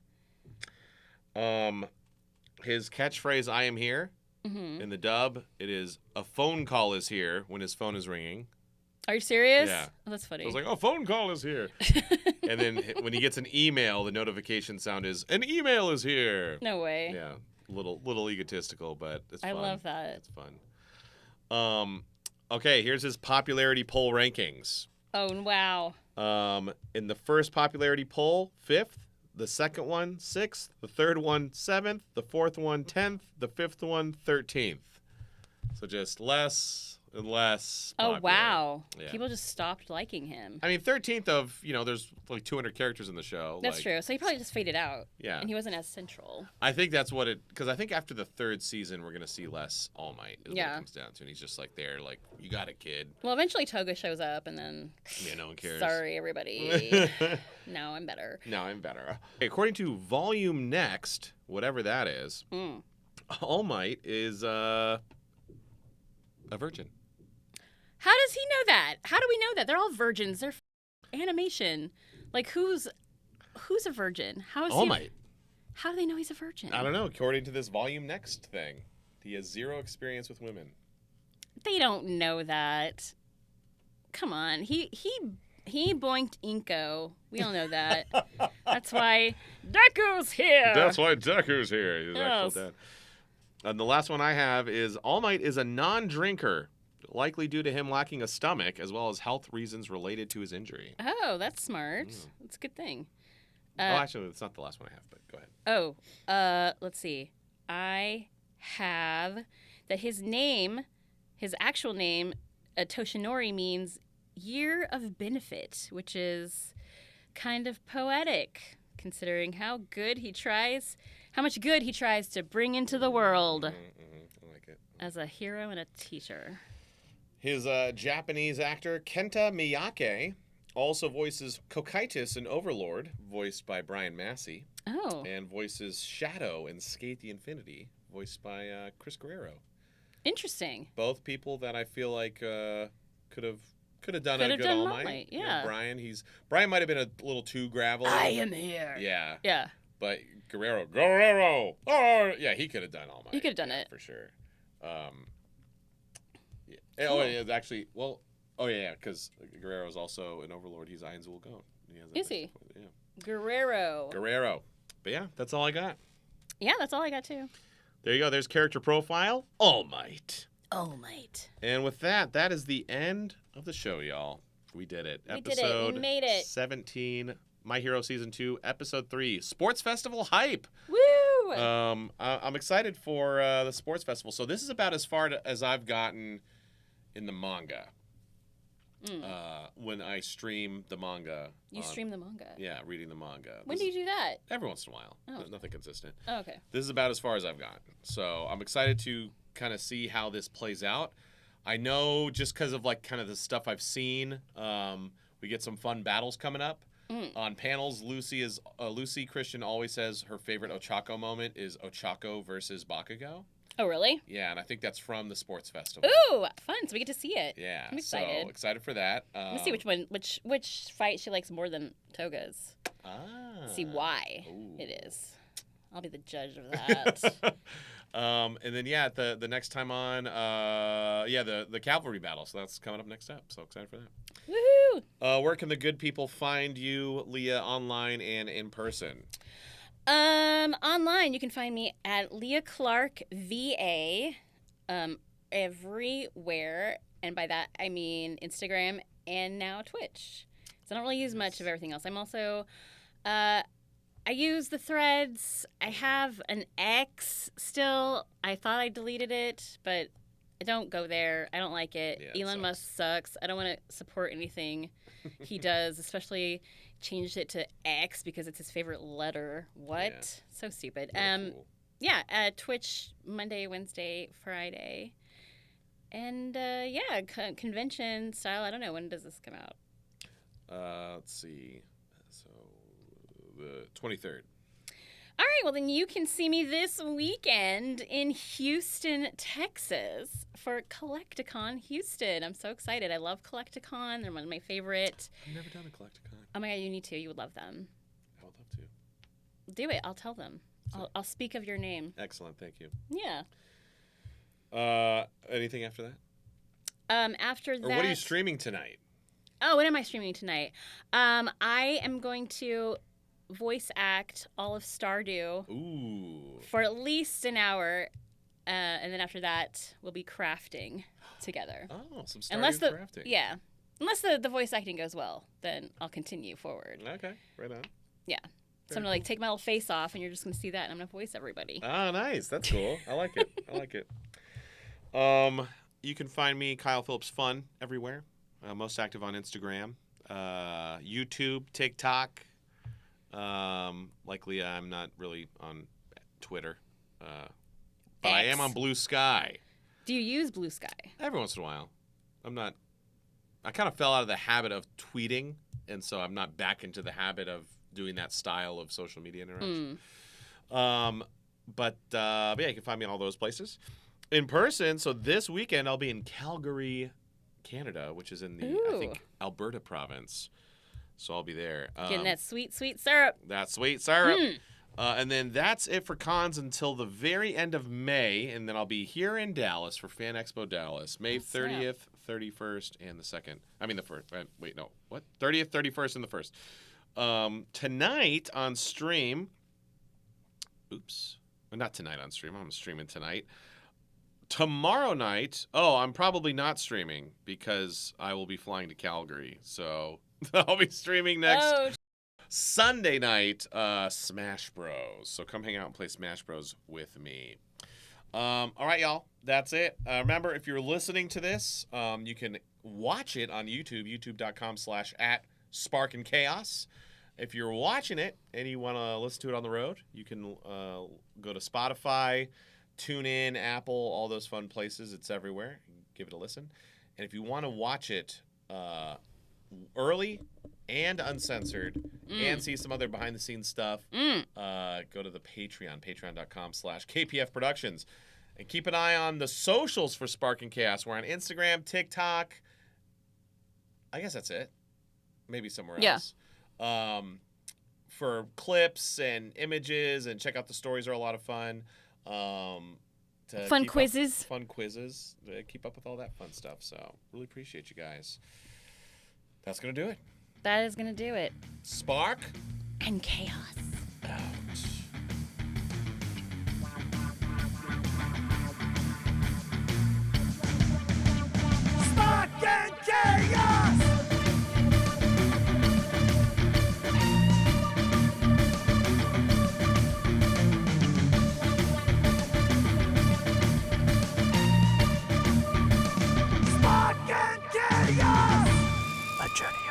His catchphrase, I am here. Mm-hmm. In the dub, it is, a phone call is here when his phone is ringing. Are you serious? Yeah. Oh, that's funny. I was like, oh, phone call is here. And then when he gets an email, the notification sound is, an email is here. No way. Yeah, little egotistical, but it's fun. I love that. It's fun. Okay, here's his popularity poll rankings. Oh, wow. In the first popularity poll, 5th. The second one, 6th. The third one, 7th. The fourth one, 10th. The fifth one, 13th. So just less and less popular. Oh, wow. Yeah. People just stopped liking him. I mean, 13th of, there's like 200 characters in the show. That's true. So he probably just faded out. Yeah. And he wasn't as central. I think that's what because I think after the 3rd season, we're going to see less All Might is what it comes down to. And he's just like there, like, you got it, kid. Well, eventually Toga shows up, and then... Yeah, no one cares. Sorry, everybody. Now I'm better. Now I'm better. Okay, according to Volume Next, whatever that is, All Might is a virgin. How does he know that? How do we know that? They're all virgins. They're animation. Like, who's a virgin? How is All he? Might. How do they know he's a virgin? I don't know. According to this Volume Next thing, he has 0 experience with women. They don't know that. Come on. He boinked Inko. We all know that. That's why Deku's here. That's why Deku's here. He's Yes. actual dad. And the last one I have is All Might is a non-drinker, likely due to him lacking a stomach, as well as health reasons related to his injury. Oh, that's smart. That's a good thing. Actually, it's not the last one I have, but go ahead. Let's see. I have that his actual name, Toshinori, means year of benefit, which is kind of poetic, considering how much good he tries to bring into the world I like it. as a hero and a teacher. His Japanese actor, Kenta Miyake, also voices Kokaitis in Overlord, voiced by Brian Massey, Oh, and voices Shadow in Skate the Infinity, voiced by Chris Guerrero. interesting. Both people that I feel like could have done Could a have good done All All Might. Might, You know, yeah. Brian might have been a little too gravelly. I am here. Yeah. Yeah. But Guerrero! Oh, yeah, he could have done All Might. He could have done it. For sure. Yeah. Cool. Oh, yeah, actually, well, because Guerrero's also an Overlord. He's Ainz Ul Goat. Is he? Yeah. Guerrero. But yeah, that's all I got. Yeah, that's all I got too. There you go. There's character profile. All Might. All Might. And with that is the end of the show, y'all. We did it. We did it. We made it. 17, My Hero Season 2, Episode 3, Sports Festival Hype. Woo! I'm excited for the Sports Festival. So this is about as far as I've gotten in the manga. When I stream the manga. You stream the manga. Yeah, reading the manga. When do you do that? Every once in a while. Oh. Nothing consistent. Oh, okay. This is about as far as I've gotten. So I'm excited to kind of see how this plays out. I know just because of like kind of the stuff I've seen, We get some fun battles coming up. Mm. On panels, Lucy Christian always says her favorite Ochako moment is Ochako versus Bakugo. Oh, really? Yeah, and I think that's from the sports festival. Ooh, fun! So we get to see it. Yeah, I'm excited. So excited for that. Let's see which fight she likes more than Toga's. See why it is. I'll be the judge of that. And then the next time on, the cavalry battle. So that's coming up next up. So excited for that. Woohoo! Where can the good people find you, Leah, online and in person? Online you can find me at Leah Clark VA, everywhere, and by that I mean Instagram and now Twitch. So I don't really use much of everything else. I'm also, I use the threads. I have an X still. I thought I deleted it, but I don't go there. I don't like it. Yeah, Elon Musk sucks. I don't want to support anything he does, especially changed it to X because it's his favorite letter. What? Yeah. So stupid. Cool. Yeah, Twitch Monday, Wednesday, Friday. And convention style. I don't know, when does this come out? Let's see. So the 23rd. All right, well, then you can see me this weekend in Houston, Texas for Collecticon Houston. I'm so excited. I love Collecticon. They're one of my favorite. I've never done a Collecticon. Oh, my God, you need to. You would love them. I would love to. Do it. I'll tell them. I'll speak of your name. Excellent. Thank you. Yeah. Anything after that? After that. Or what are you streaming tonight? Oh, what am I streaming tonight? I am going to voice act all of Stardew for at least an hour, and then after that we'll be crafting together. Oh, some Stardew crafting. Yeah, unless the voice acting goes well, then I'll continue forward. Okay, right on. Yeah, so I'm gonna take my little face off, and you're just gonna see that, and I'm gonna voice everybody. Oh, nice. That's cool. I like it. I like it. You can find me, Kyle Phillips Fun, everywhere. Most active on Instagram, YouTube, TikTok. Like Leah, I'm not really on Twitter, but I am on Blue Sky. Do you use Blue Sky? Every once in a while. I kind of fell out of the habit of tweeting, and so I'm not back into the habit of doing that style of social media interaction. But yeah, you can find me in all those places. In person, so this weekend I'll be in Calgary, Canada, which is in the, I think, Alberta province. So I'll be there. Getting that sweet, sweet syrup. That sweet syrup. And then that's it for cons until the very end of May. And then I'll be here in Dallas for Fan Expo Dallas, May 30th, 31st, and the 2nd. I mean the 1st. Wait, no. What? 30th, 31st, and the 1st. Tonight on stream. Oops. Well, not tonight on stream. I'm streaming tonight. Tomorrow night. Oh, I'm probably not streaming because I will be flying to Calgary. So I'll be streaming next Sunday night, Smash Bros. So come hang out and play Smash Bros with me. All right, y'all. That's it. Remember, if you're listening to this, you can watch it on YouTube, youtube.com/@SparkandChaos. If you're watching it and you want to listen to it on the road, you can go to Spotify, TuneIn, Apple, all those fun places. It's everywhere. Give it a listen. And if you want to watch it early and uncensored and see some other behind-the-scenes stuff, go to the Patreon, patreon.com/KPF Productions. And keep an eye on the socials for Spark and Chaos. We're on Instagram, TikTok. I guess that's it. Maybe somewhere else. For clips and images, and check out the stories, are a lot of fun. Fun quizzes. Fun quizzes. Keep up with all that fun stuff. So really appreciate you guys. That's going to do it. That is going to do it. Spark and Chaos. Out. Spark and Chaos! Spark and Chaos! A journey